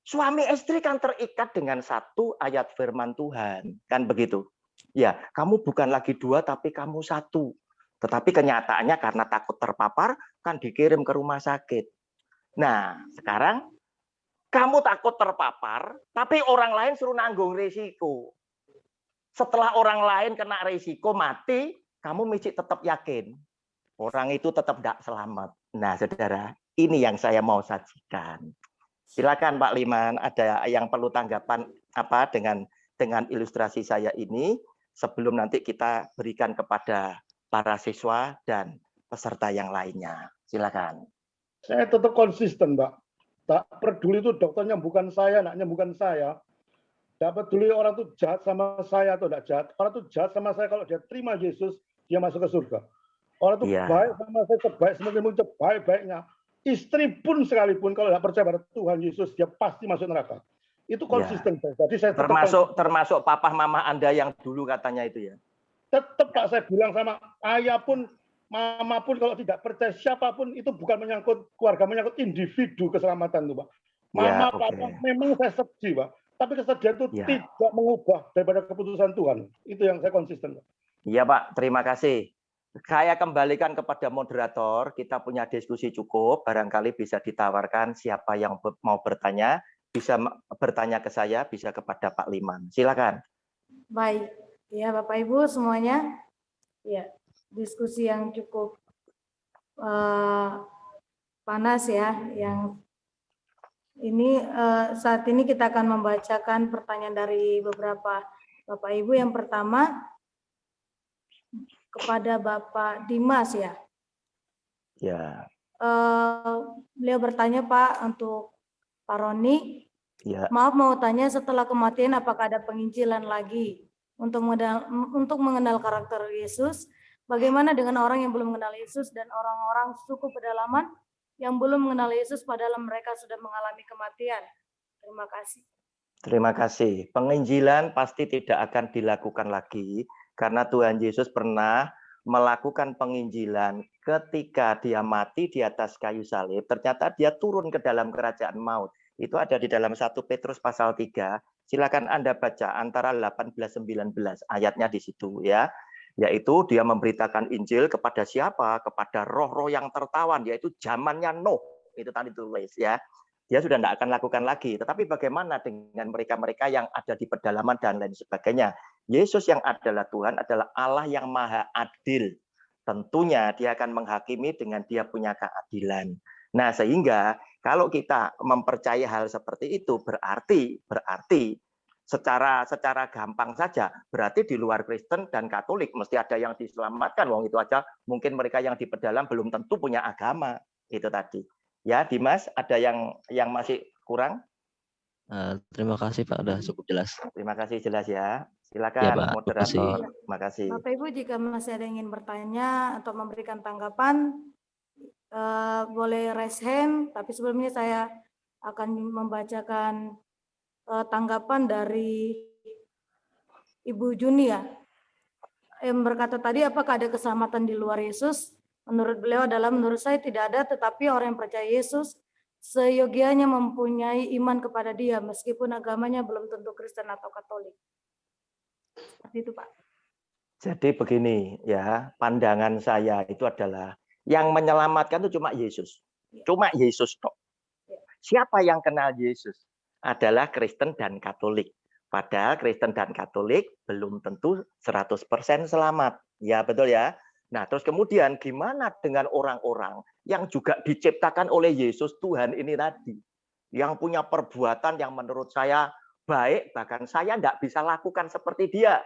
Suami istri kan terikat dengan satu ayat firman Tuhan. Kan begitu. Ya, kamu bukan lagi dua, tapi kamu satu. Tetapi kenyataannya karena takut terpapar, kan dikirim ke rumah sakit. Nah, sekarang kamu takut terpapar, tapi orang lain suruh nanggung risiko. Setelah orang lain kena risiko mati, kamu mesti tetap yakin. Orang itu tetap tidak selamat. Nah, saudara, ini yang saya mau sajikan. Silakan Pak Liman, ada yang perlu tanggapan apa dengan ilustrasi saya ini sebelum nanti kita berikan kepada para siswa dan peserta yang lainnya. Silakan. Saya tetap konsisten, Mbak. Tak peduli itu dokternya bukan saya, anaknya bukan saya. Tak peduli orang itu jahat sama saya atau tidak jahat. Orang itu jahat sama saya kalau dia terima Yesus, dia masuk ke surga. Orang itu baik sama saya, sebaik semungkin sebaik-baiknya. Istri pun sekalipun kalau tidak percaya pada Tuhan Yesus, dia pasti masuk neraka. Itu konsisten. Jadi saya termasuk papa mama Anda yang dulu katanya itu ya. Tetap Pak, saya bilang sama ayah pun, mama pun kalau tidak percaya siapapun, itu bukan menyangkut keluarga, menyangkut individu keselamatan tuh Pak. Mama, papa, memang saya sedih Pak. Tapi kesedihan itu tidak mengubah daripada keputusan Tuhan. Itu yang saya konsisten Pak. Iya Pak, terima kasih. Saya kembalikan kepada moderator, kita punya diskusi cukup, barangkali bisa ditawarkan siapa yang mau bertanya, bisa bertanya ke saya, bisa kepada Pak Liman. Silakan. Baik, ya Bapak Ibu semuanya, ya diskusi yang cukup panas ya, yang ini saat ini kita akan membacakan pertanyaan dari beberapa Bapak Ibu. Yang pertama kepada Bapak Dimas ya. Ya, Beliau bertanya Pak untuk Pak Roni. ya. Maaf mau tanya, setelah kematian apakah ada penginjilan lagi untuk mengenal karakter Yesus? Bagaimana dengan orang yang belum mengenal Yesus dan orang-orang suku pedalaman yang belum mengenal Yesus padahal mereka sudah mengalami kematian? Terima kasih. Terima kasih. Penginjilan pasti tidak akan dilakukan lagi karena Tuhan Yesus pernah melakukan penginjilan ketika dia mati di atas kayu salib. Ternyata dia turun ke dalam kerajaan maut. Itu ada di dalam 1 Petrus pasal 3. Silakan Anda baca antara 18-19 ayatnya di situ ya. Yaitu dia memberitakan Injil kepada siapa? Kepada roh-roh yang tertawan, yaitu zamannya Nuh. Itu tadi tulis ya. Dia sudah tidak akan lakukan lagi. Tetapi bagaimana dengan mereka-mereka yang ada di pedalaman dan lain sebagainya? Yesus yang adalah Tuhan adalah Allah yang maha adil. Tentunya dia akan menghakimi dengan dia punya keadilan. Nah, sehingga kalau kita mempercayai hal seperti itu berarti secara gampang saja berarti di luar Kristen dan Katolik mesti ada yang diselamatkan. Wong itu aja mungkin mereka yang di pedalam belum tentu punya agama. Itu tadi. Ya, Dimas, ada yang masih kurang? Terima kasih Pak, udah cukup jelas. Terima kasih, jelas ya. Ya Silakan, Pak, moderator. makasih. Terima kasih. Bapak Ibu jika masih ada yang ingin bertanya atau memberikan tanggapan, boleh raise hand. Tapi sebelumnya saya akan membacakan tanggapan dari Ibu Juni ya. Yang berkata tadi, apakah ada keselamatan di luar Yesus? Menurut beliau adalah, menurut saya tidak ada, tetapi orang yang percaya Yesus seyogianya mempunyai iman kepada dia, meskipun agamanya belum tentu Kristen atau Katolik. Seperti itu Pak. Jadi begini ya, pandangan saya itu adalah yang menyelamatkan itu cuma Yesus. Cuma Yesus tok. Siapa yang kenal Yesus? Adalah Kristen dan Katolik. Padahal Kristen dan Katolik belum tentu 100% selamat. Ya, betul ya. Nah, terus kemudian gimana dengan orang-orang yang juga diciptakan oleh Yesus Tuhan ini tadi? Yang punya perbuatan yang menurut saya baik, bahkan saya tidak bisa lakukan seperti dia.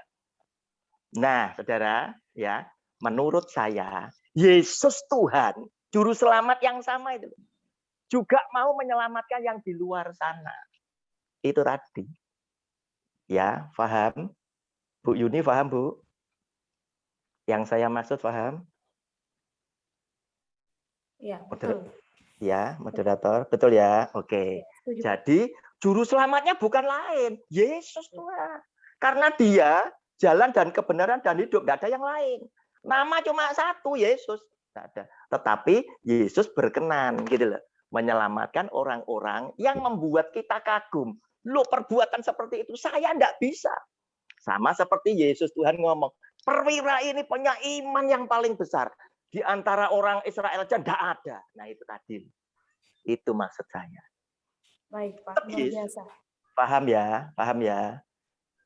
Nah, saudara, ya, menurut saya Yesus Tuhan, juru selamat yang sama itu, juga mau menyelamatkan yang di luar sana. Itu tadi. Ya, paham? Bu Yuni paham, Bu? Yang saya maksud paham? Ya, betul. Ya, moderator, betul ya? Oke. Setuju, Pak. Jadi, juru selamatnya bukan lain, Yesus Tuhan. Karena dia jalan dan kebenaran dan hidup, nggak ada yang lain. Nama cuma satu, Yesus. Nggak ada. Tetapi Yesus berkenan gitu loh, menyelamatkan orang-orang yang membuat kita kagum. Loh, perbuatan seperti itu saya nggak bisa. Sama seperti Yesus Tuhan ngomong, perwira ini punya iman yang paling besar. Di antara orang Israel aja tidak ada. Nah, itu tadi. Itu maksud saya. Baik, Pak. Luar biasa. Paham ya? Paham ya?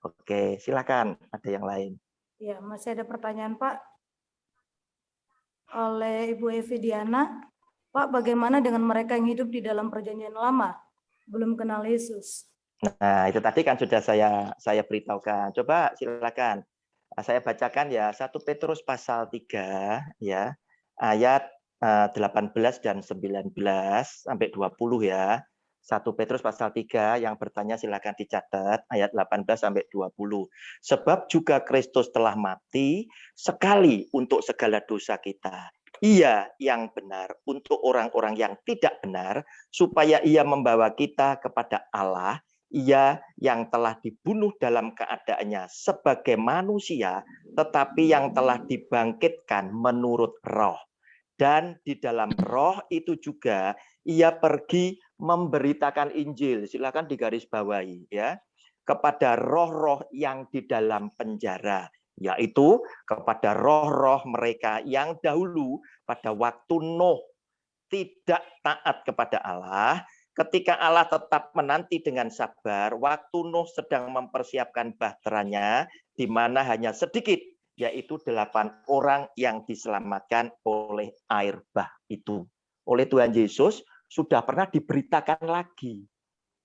Oke, silakan. Ada yang lain. Ya, masih ada pertanyaan, Pak. Oleh Ibu Evi Diana. Pak, bagaimana dengan mereka yang hidup di dalam perjanjian lama? Belum kenal Yesus. Nah, itu tadi kan sudah saya beritahukan. Coba silakan. Saya bacakan ya 1 Petrus pasal 3 ya. Ayat 18 dan 19 sampai 20 ya. 1 Petrus pasal 3 yang bertanya silakan dicatat ayat 18 sampai 20. Sebab juga Kristus telah mati sekali untuk segala dosa kita. Ia yang benar untuk orang-orang yang tidak benar supaya ia membawa kita kepada Allah. Ia yang telah dibunuh dalam keadaannya sebagai manusia, tetapi yang telah dibangkitkan menurut roh. Dan di dalam roh itu juga ia pergi memberitakan Injil. Silakan digarisbawahi ya. Kepada roh-roh yang di dalam penjara, yaitu kepada roh-roh mereka yang dahulu pada waktu Nuh tidak taat kepada Allah. Ketika Allah tetap menanti dengan sabar, waktu Nuh sedang mempersiapkan bahteranya, di mana hanya sedikit, yaitu 8 orang yang diselamatkan oleh air bah itu. Oleh Tuhan Yesus, sudah pernah diberitakan lagi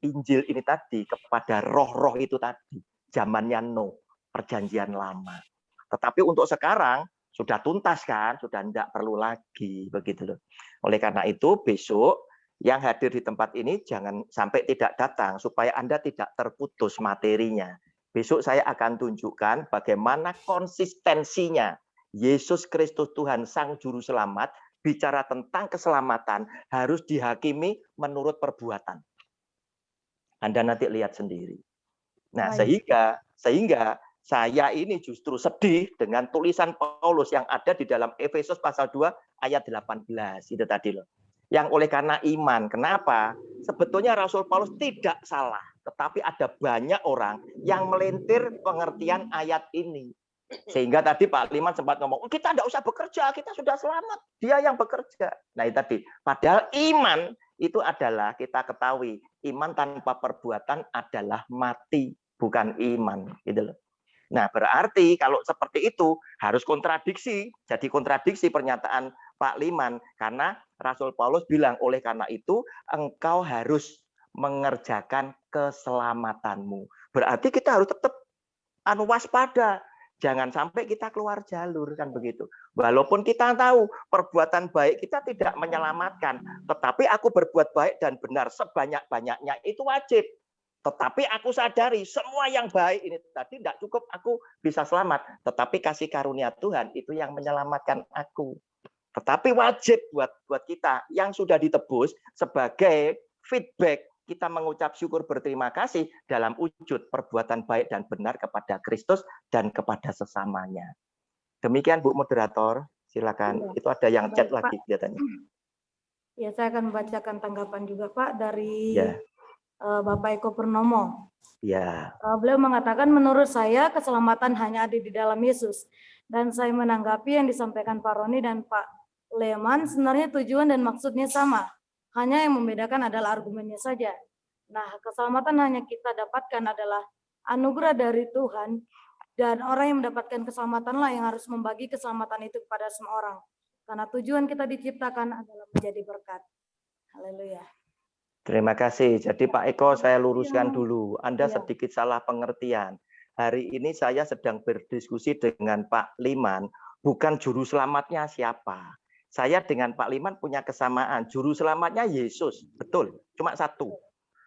Injil ini tadi kepada roh-roh itu tadi. Zamannya Nuh, perjanjian lama. Tetapi untuk sekarang, sudah tuntas kan, sudah tidak perlu lagi begitu loh. Oleh karena itu besok yang hadir di tempat ini jangan sampai tidak datang supaya Anda tidak terputus materinya. Besok saya akan tunjukkan bagaimana konsistensinya Yesus Kristus Tuhan Sang Juru Selamat bicara tentang keselamatan harus dihakimi menurut perbuatan. Anda nanti lihat sendiri. Nah, sehingga saya ini justru sedih dengan tulisan Paulus yang ada di dalam Efesus pasal 2 ayat 18 itu tadi loh. Yang oleh karena iman. Kenapa? Sebetulnya Rasul Paulus tidak salah, tetapi ada banyak orang yang melintir pengertian ayat ini. Sehingga tadi Pak Liman sempat ngomong, kita tidak usah bekerja, kita sudah selamat. Dia yang bekerja. Nah itu tadi, padahal iman itu adalah kita ketahui, iman tanpa perbuatan adalah mati, bukan iman. Gitu loh. Nah berarti kalau seperti itu harus kontradiksi. Jadi kontradiksi pernyataan Pak Liman. Karena Rasul Paulus bilang, oleh karena itu engkau harus mengerjakan keselamatanmu. Berarti kita harus tetap waspada. Jangan sampai kita keluar jalur kan begitu. Walaupun kita tahu perbuatan baik kita tidak menyelamatkan, tetapi aku berbuat baik dan benar sebanyak-banyaknya itu wajib. Tetapi aku sadari semua yang baik ini tadi tidak cukup aku bisa selamat, tetapi kasih karunia Tuhan itu yang menyelamatkan aku. Tetapi wajib buat kita yang sudah ditebus sebagai feedback kita mengucap syukur berterima kasih dalam wujud perbuatan baik dan benar kepada Kristus dan kepada sesamanya. Demikian Bu Moderator, silakan. Itu ada yang chat lagi kelihatannya. Ya, saya akan membacakan tanggapan juga Pak dari Ya. Bapak Eko Purnomo. Ya. Beliau mengatakan menurut saya keselamatan hanya ada di dalam Yesus. Dan saya menanggapi yang disampaikan Pak Roni dan Pak Leman, sebenarnya tujuan dan maksudnya sama. Hanya yang membedakan adalah argumennya saja. Nah, keselamatan hanya kita dapatkan adalah anugerah dari Tuhan, dan orang yang mendapatkan keselamatanlah yang harus membagi keselamatan itu kepada semua orang. Karena tujuan kita diciptakan adalah menjadi berkat. Haleluya. Terima kasih. Jadi Pak Eko, saya luruskan dulu. Anda sedikit salah pengertian. Hari ini saya sedang berdiskusi dengan Pak Liman, bukan juru selamatnya siapa. Saya dengan Pak Liman punya kesamaan. Juru selamatnya Yesus, betul, cuma satu.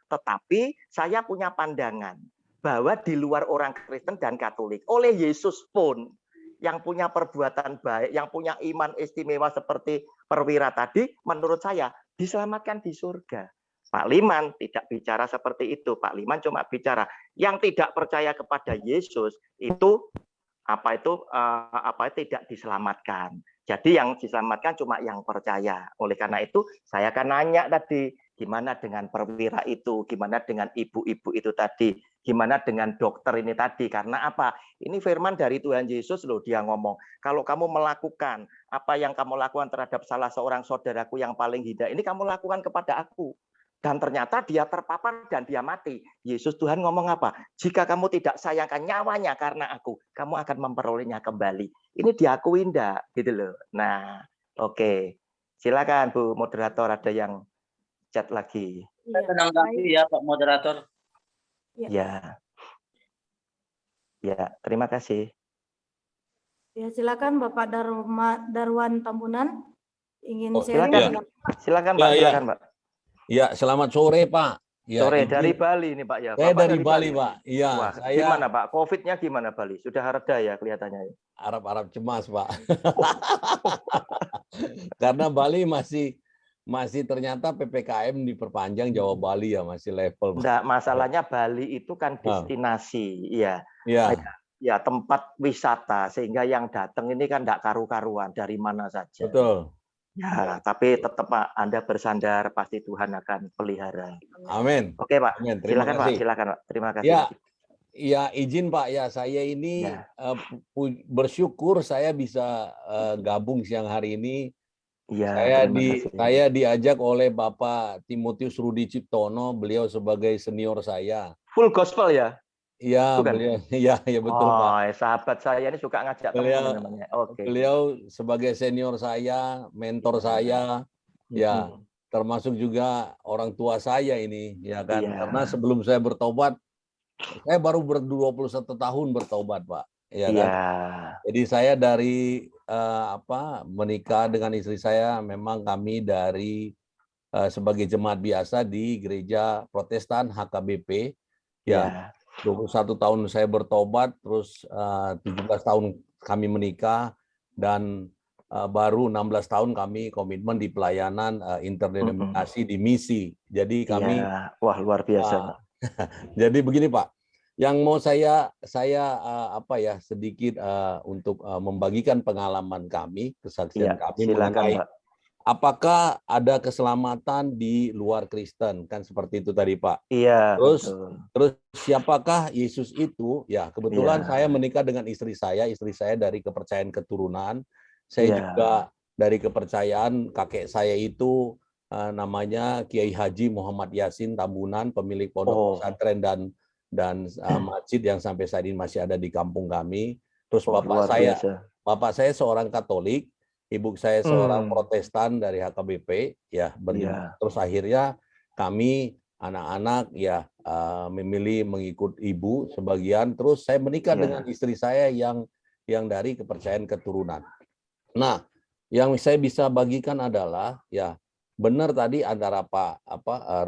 Tetapi saya punya pandangan bahwa di luar orang Kristen dan Katolik, oleh Yesus pun yang punya perbuatan baik, yang punya iman istimewa seperti perwira tadi, menurut saya diselamatkan di surga. Pak Liman tidak bicara seperti itu. Pak Liman cuma bicara yang tidak percaya kepada Yesus itu tidak diselamatkan. Jadi yang diselamatkan cuma yang percaya. Oleh karena itu saya akan nanya tadi, gimana dengan perwira itu, gimana dengan ibu-ibu itu tadi, gimana dengan dokter ini tadi. Karena apa? Ini firman dari Tuhan Yesus loh, dia ngomong, kalau kamu melakukan apa yang kamu lakukan terhadap salah seorang saudaraku yang paling hina, ini kamu lakukan kepada aku. Dan ternyata dia terpapar dan dia mati. Yesus Tuhan ngomong apa? Jika kamu tidak sayangkan nyawanya karena aku, kamu akan memperolehnya kembali. Ini diakui enggak? Gitu loh. Nah, oke. Silakan Bu Moderator, ada yang chat lagi. Saya menanggapi ya Pak Moderator. Ya. Ya, terima kasih. Ya, silakan Bapak Darwan Tambunan ingin silakan. sharing. Silakan Pak, silakan Pak. Ya, selamat sore Pak. Ya, sore dari Bali nih Pak ya. Saya Bapak dari Bali Pak. Iya. Wah, Saya gimana Pak? COVID-nya gimana Bali? Sudah reda ya kelihatannya. Arab cemas Pak. Karena Bali masih ternyata PPKM diperpanjang, Jawa Bali ya masih level. Enggak, masalahnya Bali itu kan destinasi, ya. Ya, tempat wisata sehingga yang datang ini kan enggak karu-karuan dari mana saja. Betul. Ya, tapi tetap Pak, Anda bersandar, pasti Tuhan akan pelihara. Amin. Oke Pak, Amin. Terima silakan kasih. Pak, silakan Pak. Terima kasih. Ya, izin Pak ya, saya ini bersyukur saya bisa gabung siang hari ini. Ya, saya diajak oleh Bapak Timotius Rudi Ciptono, beliau sebagai senior saya. Full gospel ya? Iya, beliau, ya betul Pak. Sahabat saya ini suka ngajak teman namanya. Oke. Beliau sebagai senior saya, mentor saya, ya termasuk juga orang tua saya ini, ya kan. Karena sebelum saya bertobat, saya baru 21 tahun bertobat Pak. ya Iya. kan? Jadi saya dari menikah dengan istri saya, memang kami dari sebagai jemaat biasa di gereja Protestan HKBP. Ya, 21 tahun saya bertobat, terus 17 tahun kami menikah, dan baru 16 tahun kami komitmen di pelayanan interdenominasi di misi. Jadi kami Wah, luar biasa, Pak. jadi begini, Pak. Yang mau saya sedikit untuk membagikan pengalaman kami, kesaksian kami Silakan, mengenai Pak. apakah ada keselamatan di luar Kristen, kan seperti itu tadi, Pak. Iya, Terus betul. siapakah Yesus itu? Ya, kebetulan Iya. saya menikah dengan istri saya dari kepercayaan keturunan. Saya Iya. juga dari kepercayaan kakek saya itu namanya Kiai Haji Muhammad Yasin Tambunan, pemilik pondok pesantren dan masjid yang sampai saat ini masih ada di kampung kami. Terus Luar biasa. bapak saya seorang Katolik, ibu saya seorang Protestan dari HKBP, ya. Terus akhirnya kami anak-anak ya memilih mengikut ibu sebagian. Terus saya menikah dengan istri saya yang dari kepercayaan keturunan. Nah, yang saya bisa bagikan adalah ya benar tadi antara Pak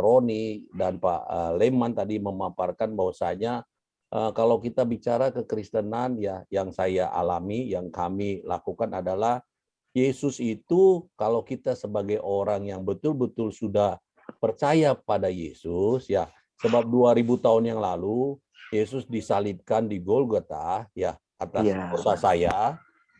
Roni dan Pak Leman tadi memaparkan bahwasanya kalau kita bicara kekristenan ya, yang saya alami, yang kami lakukan adalah Yesus itu, kalau kita sebagai orang yang betul-betul sudah percaya pada Yesus, ya, sebab 2000 tahun yang lalu Yesus disalibkan di Golgota, ya, atas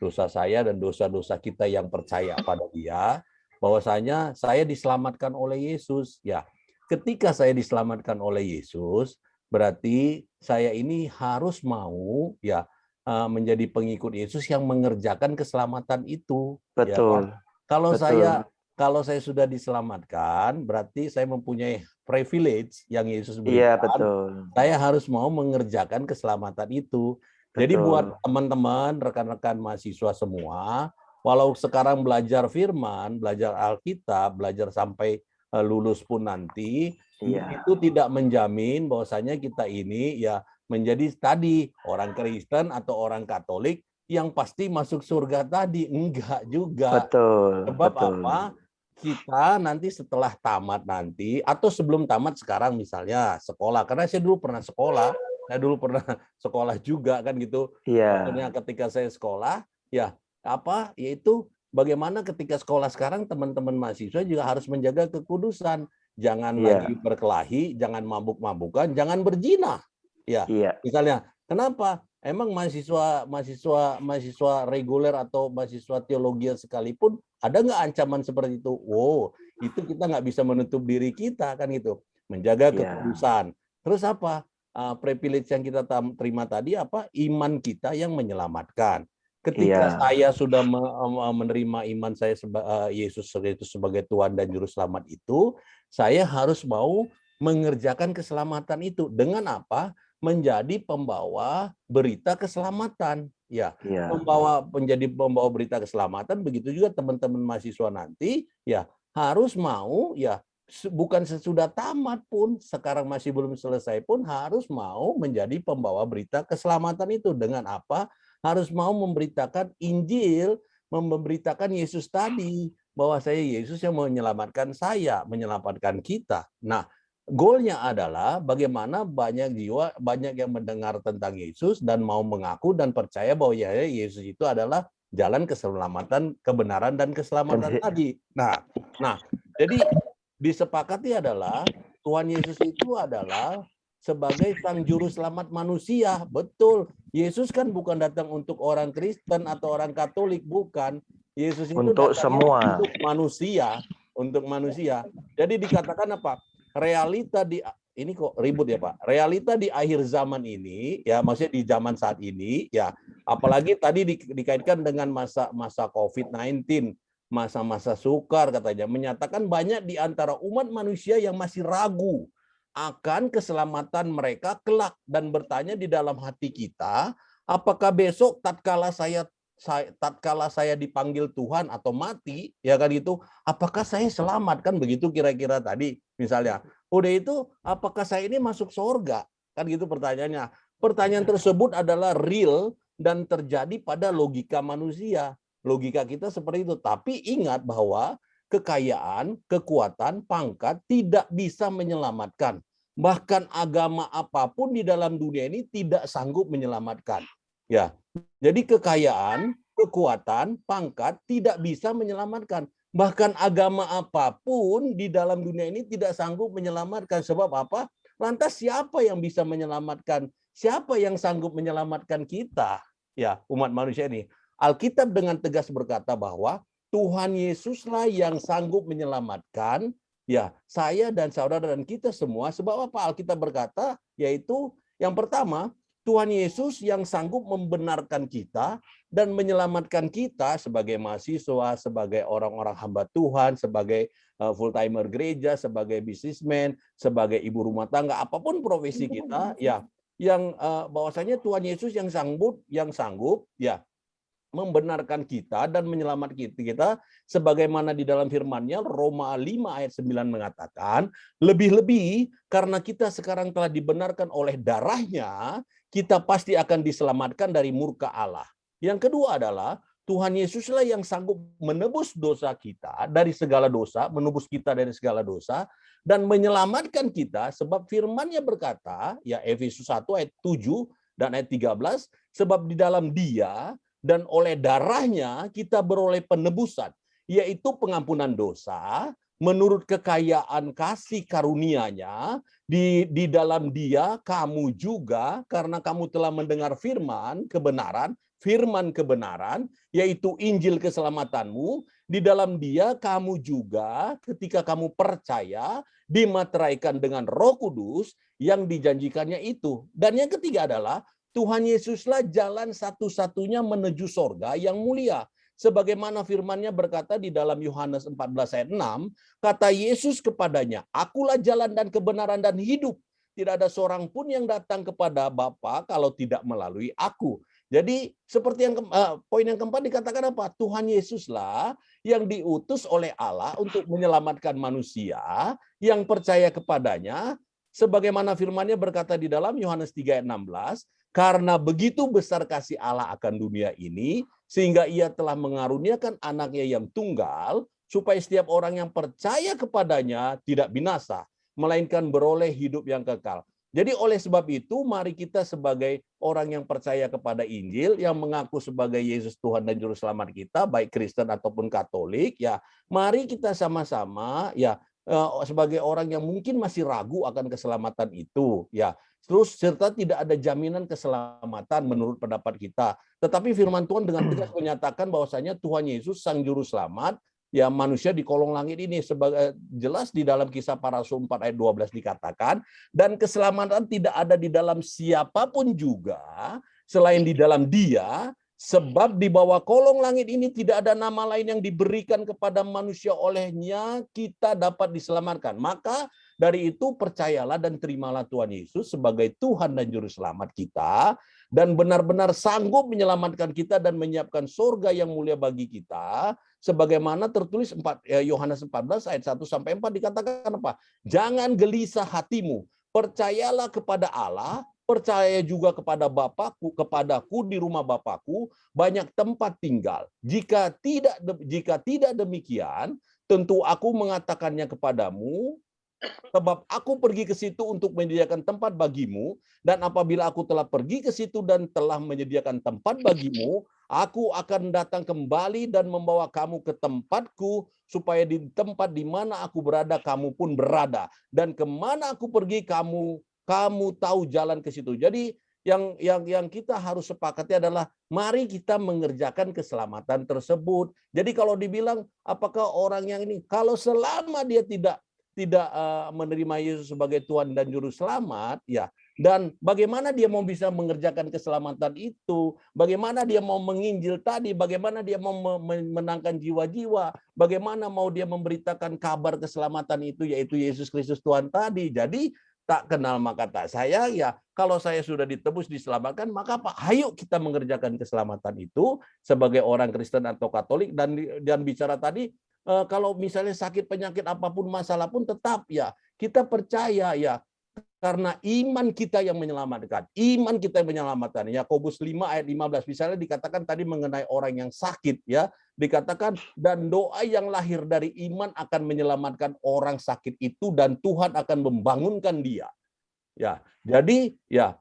dosa saya dan dosa-dosa kita yang percaya pada Dia, bahwasanya saya diselamatkan oleh Yesus, ya. Ketika saya diselamatkan oleh Yesus, berarti saya ini harus mau, ya, menjadi pengikut Yesus yang mengerjakan keselamatan itu. Betul. Ya kan? Kalau saya sudah diselamatkan, berarti saya mempunyai privilege yang Yesus berikan. Iya, betul. Saya harus mau mengerjakan keselamatan itu. Jadi buat teman-teman, rekan-rekan mahasiswa semua, walau sekarang belajar firman, belajar Alkitab, belajar sampai lulus pun nanti, itu tidak menjamin bahwasanya kita ini ya menjadi tadi orang Kristen atau orang Katolik yang pasti masuk surga tadi. Enggak juga. Sebab apa? Kita nanti setelah tamat nanti, atau sebelum tamat sekarang misalnya sekolah, karena saya dulu pernah sekolah juga kan gitu. Maksudnya ketika saya sekolah, ya yaitu bagaimana ketika sekolah sekarang teman-teman mahasiswa juga harus menjaga kekudusan. Jangan lagi berkelahi, jangan mabuk-mabukan, jangan berzina. Ya, misalnya, kenapa? Emang mahasiswa reguler atau mahasiswa teologi sekalipun ada nggak ancaman seperti itu? Wow, itu kita nggak bisa menutup diri kita kan gitu, menjaga kekudusan. Terus apa? Privilege yang kita terima tadi apa? Iman kita yang menyelamatkan. Ketika saya sudah menerima iman saya Yesus sebagai Tuhan dan Juru Selamat itu, saya harus mau mengerjakan keselamatan itu dengan apa? Menjadi pembawa berita keselamatan, ya. Menjadi pembawa berita keselamatan, begitu juga teman-teman mahasiswa nanti, ya harus mau, ya bukan sesudah tamat pun, sekarang masih belum selesai pun harus mau menjadi pembawa berita keselamatan itu dengan apa? Harus mau memberitakan Injil, memberitakan Yesus tadi, bahwa saya Yesus yang menyelamatkan saya, menyelamatkan kita. Nah, goalnya adalah bagaimana banyak yang mendengar tentang Yesus dan mau mengaku dan percaya bahwa ya Yesus itu adalah jalan keselamatan, kebenaran dan keselamatan tadi. Nah, jadi disepakati adalah Tuhan Yesus itu adalah sebagai sang juru selamat manusia. Betul. Yesus kan bukan datang untuk orang Kristen atau orang Katolik, bukan. Yesus itu untuk semua, untuk manusia. Jadi dikatakan apa? Realita ini kok ribut ya Pak. Realita di akhir zaman ini, ya maksudnya di zaman saat ini, ya apalagi tadi dikaitkan dengan masa COVID-19, masa-masa sukar katanya, menyatakan banyak di antara umat manusia yang masih ragu akan keselamatan mereka kelak dan bertanya di dalam hati kita, apakah besok tatkala saya dipanggil Tuhan atau mati, ya kan itu, apakah saya selamat, kan begitu kira-kira tadi misalnya. Udah itu, apakah saya ini masuk surga, kan gitu pertanyaannya. Pertanyaan tersebut adalah real dan terjadi pada logika manusia. Logika kita seperti itu. Tapi ingat bahwa kekayaan, kekuatan, pangkat tidak bisa menyelamatkan. Bahkan agama apapun di dalam dunia ini tidak sanggup menyelamatkan. Ya, jadi kekayaan, kekuatan, pangkat tidak bisa menyelamatkan. Bahkan agama apapun di dalam dunia ini tidak sanggup menyelamatkan. Sebab apa? Lantas siapa yang bisa menyelamatkan? Siapa yang sanggup menyelamatkan kita? Ya, umat manusia ini. Alkitab dengan tegas berkata bahwa Tuhan Yesuslah yang sanggup menyelamatkan ya saya dan saudara dan kita semua. Sebab apa? Alkitab berkata, yaitu yang pertama, Tuhan Yesus yang sanggup membenarkan kita dan menyelamatkan kita sebagai mahasiswa, sebagai orang-orang hamba Tuhan, sebagai full-timer gereja, sebagai bisnismen, sebagai ibu rumah tangga, apapun profesi kita, ya, yang bahwasanya Tuhan Yesus yang sanggup ya membenarkan kita dan menyelamatkan kita sebagaimana di dalam firman-Nya Roma 5 ayat 9 mengatakan, lebih-lebih karena kita sekarang telah dibenarkan oleh darah-Nya, kita pasti akan diselamatkan dari murka Allah. Yang kedua adalah Tuhan Yesuslah yang sanggup menebus dosa kita dari segala dosa, menebus kita dari segala dosa dan menyelamatkan kita sebab firman-Nya berkata, ya Efesus 1 ayat 7 dan ayat 13, sebab di dalam Dia dan oleh darah-Nya kita beroleh penebusan, yaitu pengampunan dosa menurut kekayaan kasih karunia-Nya. Di dalam Dia kamu juga, karena kamu telah mendengar firman kebenaran, yaitu Injil keselamatanmu, di dalam Dia kamu juga ketika kamu percaya dimateraikan dengan Roh Kudus yang dijanjikannya itu. Dan yang ketiga adalah Tuhan Yesuslah jalan satu-satunya menuju sorga yang mulia. Sebagaimana firman-Nya berkata di dalam Yohanes 14 ayat 6, kata Yesus kepadanya, akulah jalan dan kebenaran dan hidup. Tidak ada seorang pun yang datang kepada Bapa kalau tidak melalui aku. Jadi seperti yang poin yang keempat dikatakan apa? Tuhan Yesuslah yang diutus oleh Allah untuk menyelamatkan manusia yang percaya kepadanya. Sebagaimana firman-Nya berkata di dalam Yohanes 3 ayat 16, karena begitu besar kasih Allah akan dunia ini, sehingga Ia telah mengaruniakan anaknya yang tunggal, supaya setiap orang yang percaya kepadanya tidak binasa, melainkan beroleh hidup yang kekal. Jadi oleh sebab itu, mari kita sebagai orang yang percaya kepada Injil, yang mengaku sebagai Yesus Tuhan dan Juru Selamat kita, baik Kristen ataupun Katolik, ya mari kita sama-sama ya sebagai orang yang mungkin masih ragu akan keselamatan itu, ya. Terus serta tidak ada jaminan keselamatan menurut pendapat kita. Tetapi firman Tuhan dengan tegas menyatakan bahwasanya Tuhan Yesus Sang Juru Selamat, ya manusia di kolong langit ini, sebagai jelas di dalam Kisah Para Rasul 4 ayat 12 dikatakan, dan keselamatan tidak ada di dalam siapapun juga selain di dalam Dia, sebab di bawah kolong langit ini tidak ada nama lain yang diberikan kepada manusia olehnya kita dapat diselamatkan. Maka dari itu percayalah dan terimalah Tuhan Yesus sebagai Tuhan dan Juru Selamat kita, dan benar-benar sanggup menyelamatkan kita dan menyiapkan surga yang mulia bagi kita. Sebagaimana tertulis Yohanes 14 ayat 1 sampai 4 dikatakan apa? Jangan gelisah hatimu, percayalah kepada Allah, percaya juga kepada Bapakku, kepadaku di rumah Bapakku banyak tempat tinggal. Jika tidak demikian, tentu aku mengatakannya kepadamu, sebab aku pergi ke situ untuk menyediakan tempat bagimu, dan apabila aku telah pergi ke situ dan telah menyediakan tempat bagimu, aku akan datang kembali dan membawa kamu ke tempatku, supaya di tempat di mana aku berada, kamu pun berada. Dan kemana aku pergi, kamu tahu jalan ke situ. Jadi yang kita harus sepakati adalah mari kita mengerjakan keselamatan tersebut. Jadi kalau dibilang apakah orang yang ini, kalau selama dia tidak menerima Yesus sebagai Tuhan dan Juru Selamat, ya, dan bagaimana dia mau bisa mengerjakan keselamatan itu, bagaimana dia mau menginjil tadi, bagaimana dia mau menangkan jiwa-jiwa, bagaimana mau dia memberitakan kabar keselamatan itu, yaitu Yesus Kristus Tuhan tadi. Jadi tak kenal maka tak sayang, ya kalau saya sudah ditebus, diselamatkan, maka apa? Ayo kita mengerjakan keselamatan itu sebagai orang Kristen atau Katolik. Dan bicara tadi, kalau misalnya sakit penyakit apapun masalah pun tetap ya kita percaya ya Karena iman kita yang menyelamatkan. Iman kita yang menyelamatkan. Yakobus 5 ayat 15 misalnya dikatakan tadi mengenai orang yang sakit ya, dikatakan dan doa yang lahir dari iman akan menyelamatkan orang sakit itu dan Tuhan akan membangunkan dia. Ya, jadi ya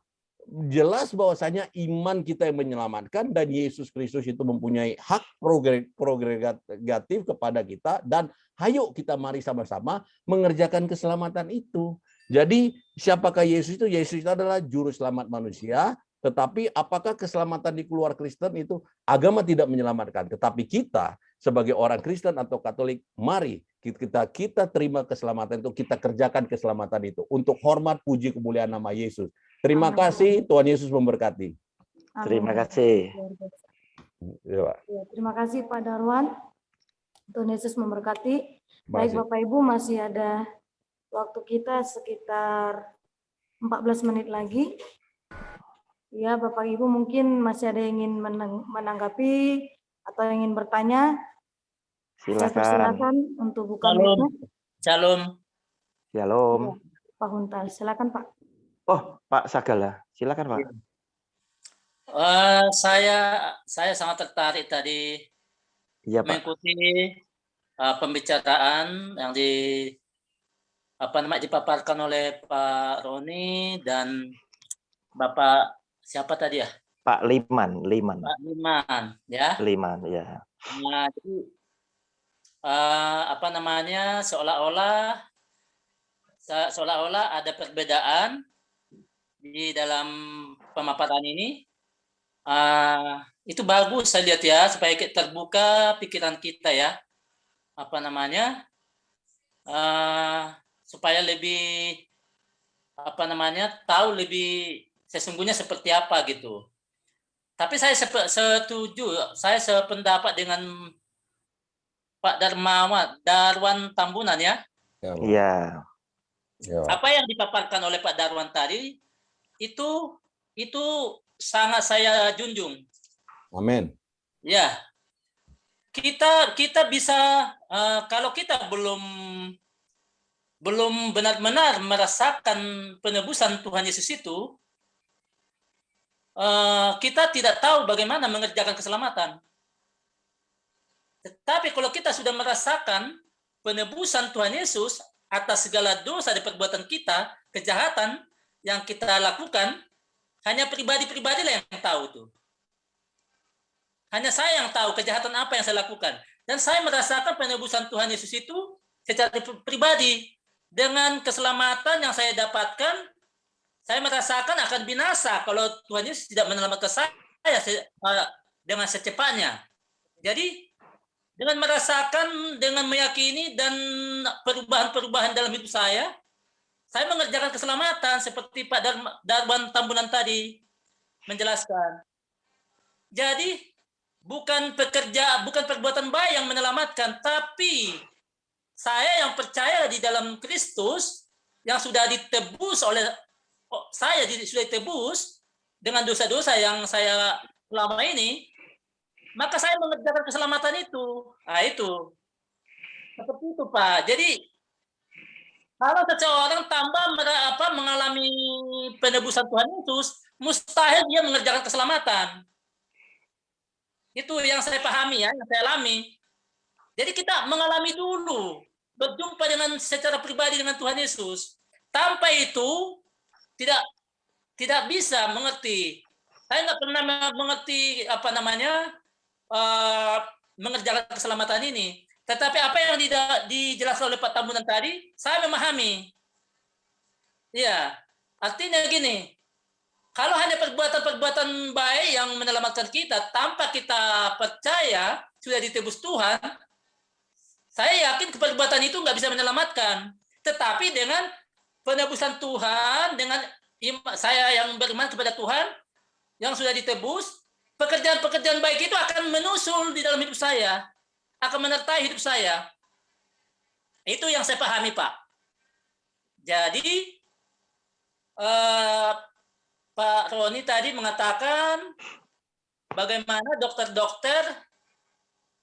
jelas bahwasanya iman kita yang menyelamatkan dan Yesus Kristus itu mempunyai hak prerogatif kepada kita dan ayo kita mari sama-sama mengerjakan keselamatan itu. Jadi siapakah Yesus itu? Yesus itu adalah juru selamat manusia, tetapi apakah keselamatan di keluar Kristen itu agama tidak menyelamatkan, tetapi kita sebagai orang Kristen atau Katolik, mari kita terima keselamatan itu, kita kerjakan keselamatan itu untuk hormat puji kemuliaan nama Yesus. Terima kasih, Tuhan Yesus memberkati. Terima kasih. Ya, Terima kasih Pak Darwan. Tuhan Yesus memberkati. Baik Bapak Ibu, masih ada waktu kita sekitar 14 menit lagi. Ya, Bapak Ibu mungkin masih ada yang ingin menanggapi atau ingin bertanya. Saya persilakan untuk buka mic-nya. Shalom. Shalom. Pak Huntal, silakan Pak. Oh, Pak Sagala, silakan Pak. Saya sangat tertarik tadi Iya, Pak. mengikuti pembicaraan yang dipaparkan oleh Pak Roni dan Bapak siapa tadi ya? Pak Liman. Pak Liman, ya. Liman, ya. Nah, jadi seolah-olah ada perbedaan di dalam pemaparan ini. Itu bagus saya lihat ya, supaya terbuka pikiran kita ya. Supaya lebih tahu lebih sesungguhnya seperti apa gitu. Tapi saya setuju, saya sependapat dengan Pak Darwan Tambunan ya. Iya. Apa yang dipaparkan oleh Pak Darwan tadi itu sangat saya junjung. Amin. Ya. Kita bisa kalau kita belum benar-benar merasakan penebusan Tuhan Yesus itu, kita tidak tahu bagaimana mengerjakan keselamatan. Tetapi kalau kita sudah merasakan penebusan Tuhan Yesus atas segala dosa dan perbuatan kita, kejahatan yang kita lakukan, hanya pribadi-pribadi lah yang tahu itu. Hanya saya yang tahu kejahatan apa yang saya lakukan. Dan saya merasakan penebusan Tuhan Yesus itu secara pribadi. Dengan keselamatan yang saya dapatkan, saya merasakan akan binasa kalau Tuhan Yesus tidak menyelamatkan saya dengan secepatnya. Jadi, dengan merasakan, dengan meyakini, dan perubahan-perubahan dalam hidup saya mengerjakan keselamatan seperti Pak Darwan Tambunan tadi menjelaskan. Jadi, bukan perbuatan baik yang menyelamatkan, tapi saya yang percaya di dalam Kristus yang sudah ditebus oleh sudah ditebus dengan dosa-dosa yang saya selama ini, maka saya mengerjakan keselamatan itu. Nah, itu. Seperti itu, Pak. Jadi, kalau seseorang mengalami penebusan Tuhan Yesus, mustahil dia mengerjakan keselamatan. Itu yang saya pahami ya, yang saya alami. Jadi kita mengalami dulu, berjumpa secara pribadi dengan Tuhan Yesus. Tanpa itu tidak bisa mengerti. Saya nggak pernah mengerti mengerjakan keselamatan ini. Tetapi apa yang dijelaskan oleh Pak Tambunan tadi, saya memahami. Iya, artinya gini. Kalau hanya perbuatan-perbuatan baik yang menyelamatkan kita tanpa kita percaya sudah ditebus Tuhan, saya yakin perbuatan itu nggak bisa menyelamatkan. Tetapi dengan penebusan Tuhan, dengan saya yang beriman kepada Tuhan, yang sudah ditebus, pekerjaan-pekerjaan baik itu akan menyusul di dalam hidup saya, akan menyertai hidup saya. Itu yang saya pahami, Pak. Jadi, Pak Roni tadi mengatakan bagaimana dokter-dokter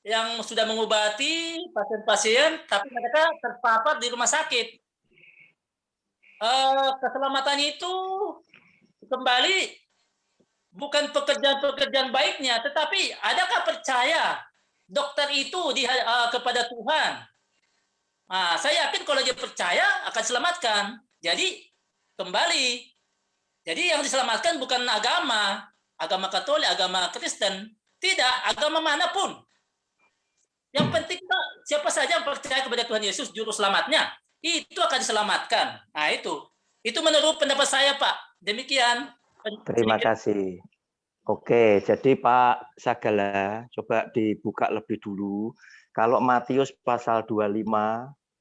yang sudah mengobati pasien-pasien, tapi mereka terpapar di rumah sakit. keselamatan itu kembali bukan pekerjaan-pekerjaan baiknya, tetapi adakah percaya dokter itu kepada Tuhan? Nah, saya yakin kalau dia percaya akan selamatkan. Jadi kembali, jadi yang diselamatkan bukan agama Katolik, agama Kristen, tidak, agama manapun. Yang penting siapa saja yang percaya kepada Tuhan Yesus Juru Selamatnya, itu akan diselamatkan. Nah itu menurut pendapat saya, Pak. Demikian. Terima kasih. Oke, jadi Pak Sagala, coba dibuka lebih dulu. Kalau Matius pasal 25,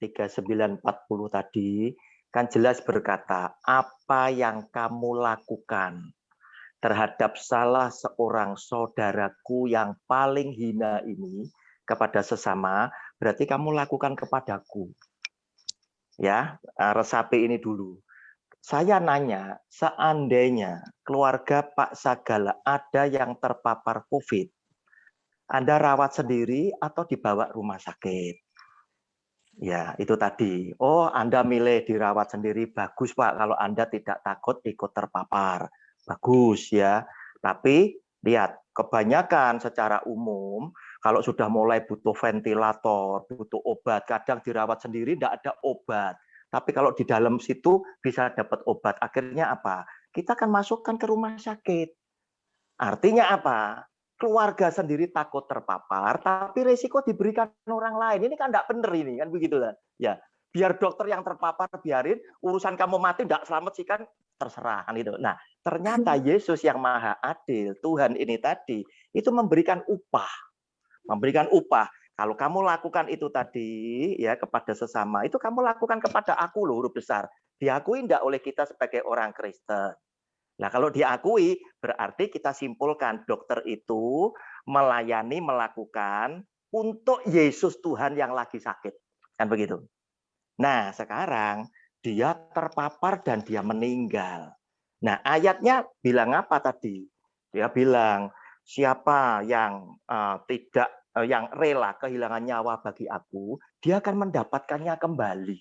39, 40 tadi, kan jelas berkata, apa yang kamu lakukan terhadap salah seorang saudaraku yang paling hina ini kepada sesama, berarti kamu lakukan kepadaku. Ya, resapi ini dulu. Saya nanya, seandainya keluarga Pak Sagala ada yang terpapar COVID, Anda rawat sendiri atau dibawa rumah sakit? Ya, itu tadi. Oh, Anda milih dirawat sendiri. Bagus, Pak. Kalau Anda tidak takut ikut terpapar. Bagus, ya. Tapi, lihat, kebanyakan secara umum, kalau sudah mulai butuh ventilator, butuh obat, kadang dirawat sendiri, tidak ada obat. Tapi kalau di dalam situ bisa dapat obat. Akhirnya apa? Kita akan masukkan ke rumah sakit. Artinya apa? Keluarga sendiri takut terpapar, tapi risiko diberikan orang lain. Ini kan tidak benar ini, kan begitu kan? Ya, biar dokter yang terpapar biarin, urusan kamu mati tidak selamat sih kan terserah kan itu. Nah, ternyata Yesus yang Maha Adil, Tuhan ini tadi itu memberikan upah. Memberikan upah. Kalau kamu lakukan itu tadi ya kepada sesama, itu kamu lakukan kepada aku loh, huruf besar. Diakui tidak oleh kita sebagai orang Kristen. Nah, kalau diakui, berarti kita simpulkan dokter itu melayani, melakukan untuk Yesus Tuhan yang lagi sakit. Kan begitu. Nah, sekarang dia terpapar dan dia meninggal. Nah, ayatnya bilang apa tadi? Dia bilang, siapa yang yang rela kehilangan nyawa bagi aku, dia akan mendapatkannya kembali.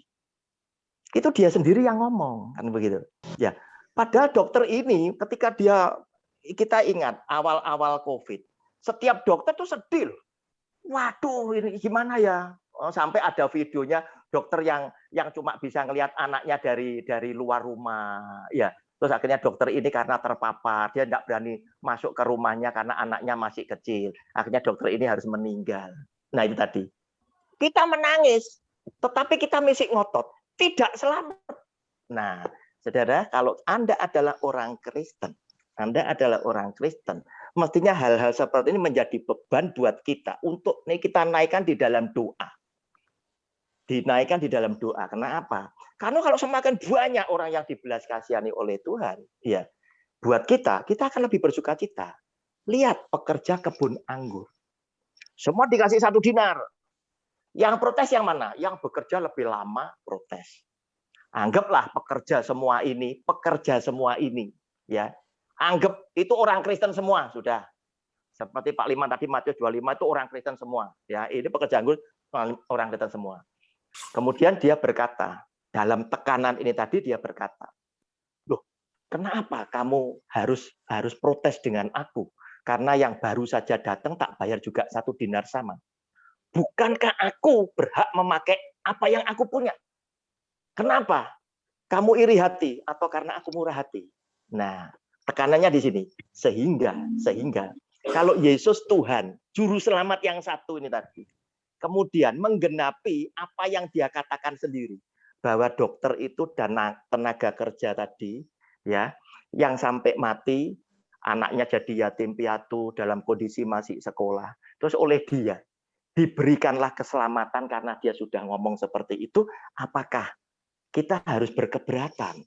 Itu dia sendiri yang ngomong, kan begitu. Ya. Padahal dokter ini ketika kita ingat awal-awal COVID, setiap dokter tuh sedih. Waduh, ini gimana ya? Sampai ada videonya dokter yang cuma bisa ngelihat anaknya dari luar rumah. Ya, terus akhirnya dokter ini karena terpapar, dia tidak berani masuk ke rumahnya karena anaknya masih kecil. Akhirnya dokter ini harus meninggal. Nah, itu tadi. Kita menangis, tetapi kita mesti ngotot, tidak selamat. Nah, saudara, kalau Anda adalah orang Kristen, mestinya hal-hal seperti ini menjadi beban buat kita untuk kita naikkan di dalam doa. Dinaikkan di dalam doa. Kenapa? Karena kalau semakin banyak orang yang dibelas kasihani oleh Tuhan, ya, buat kita akan lebih bersuka cita. Lihat pekerja kebun anggur. Semua dikasih 1 dinar. Yang protes yang mana? Yang bekerja lebih lama protes. Anggaplah pekerja semua ini, ya. Anggap itu orang Kristen semua, sudah. Seperti Pak Liman tadi, Matius 25 itu orang Kristen semua, ya. Ini pekerja anggur orang Kristen semua. Kemudian dia berkata, dalam tekanan ini tadi dia berkata, loh, kenapa kamu harus protes dengan aku? Karena yang baru saja datang tak bayar juga 1 dinar sama. Bukankah aku berhak memakai apa yang aku punya? Kenapa? Kamu iri hati atau karena aku murah hati? Nah, tekanannya di sini. Sehingga kalau Yesus Tuhan, juru selamat yang satu ini tadi, kemudian menggenapi apa yang dia katakan sendiri, bahwa dokter itu dan tenaga kerja tadi, ya, yang sampai mati, anaknya jadi yatim piatu dalam kondisi masih sekolah, terus oleh dia diberikanlah keselamatan karena dia sudah ngomong seperti itu, apakah kita harus berkeberatan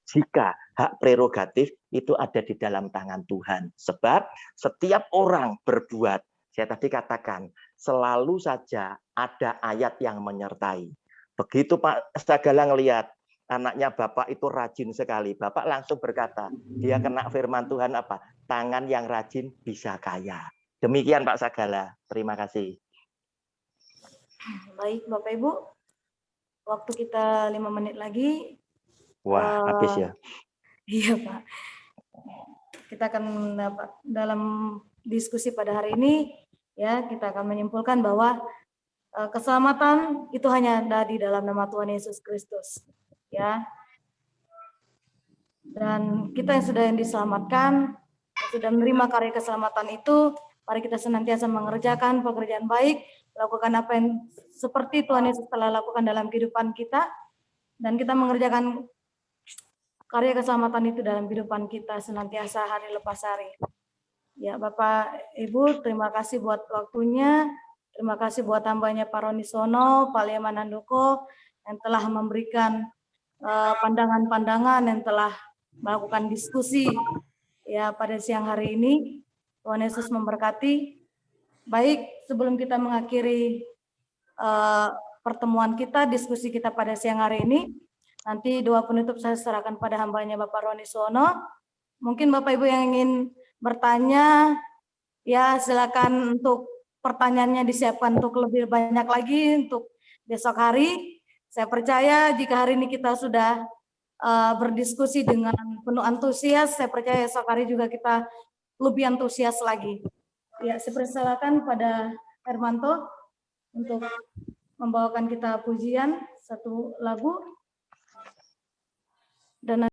jika hak prerogatif itu ada di dalam tangan Tuhan? Sebab setiap orang berbuat, saya tadi katakan, selalu saja ada ayat yang menyertai. Begitu Pak Sagala ngelihat anaknya Bapak itu rajin sekali, Bapak langsung berkata, dia kena firman Tuhan apa? Tangan yang rajin bisa kaya. Demikian Pak Sagala, terima kasih. Baik, Bapak Ibu. Waktu kita 5 menit lagi. Wah, habis ya. Iya Pak. Kita akan dalam diskusi pada hari ini ya kita akan menyimpulkan bahwa keselamatan itu hanya ada di dalam nama Tuhan Yesus Kristus ya. Dan kita yang sudah diselamatkan, yang sudah menerima karya keselamatan itu, mari kita senantiasa mengerjakan pekerjaan baik, lakukan apa yang seperti Tuhan Yesus telah lakukan dalam kehidupan kita, dan kita mengerjakan karya keselamatan itu dalam kehidupan kita senantiasa hari lepas hari. Ya Bapak Ibu, terima kasih buat waktunya, terima kasih buat hambanya Pak Roni Sono, Pak Leman Handoko, yang telah memberikan pandangan-pandangan, yang telah melakukan diskusi ya pada siang hari ini. Tuhan Yesus memberkati. Baik, sebelum kita mengakhiri pertemuan kita, diskusi kita pada siang hari ini, nanti doa penutup saya serahkan pada hambanya Bapak Roni Sono. Mungkin Bapak Ibu yang ingin bertanya, ya silakan untuk pertanyaannya disiapkan untuk lebih banyak lagi untuk besok hari. Saya percaya jika hari ini kita sudah berdiskusi dengan penuh antusias, saya percaya esok hari juga kita lebih antusias lagi. Ya, saya persilakan pada Hermanto untuk membawakan kita pujian satu lagu. Dan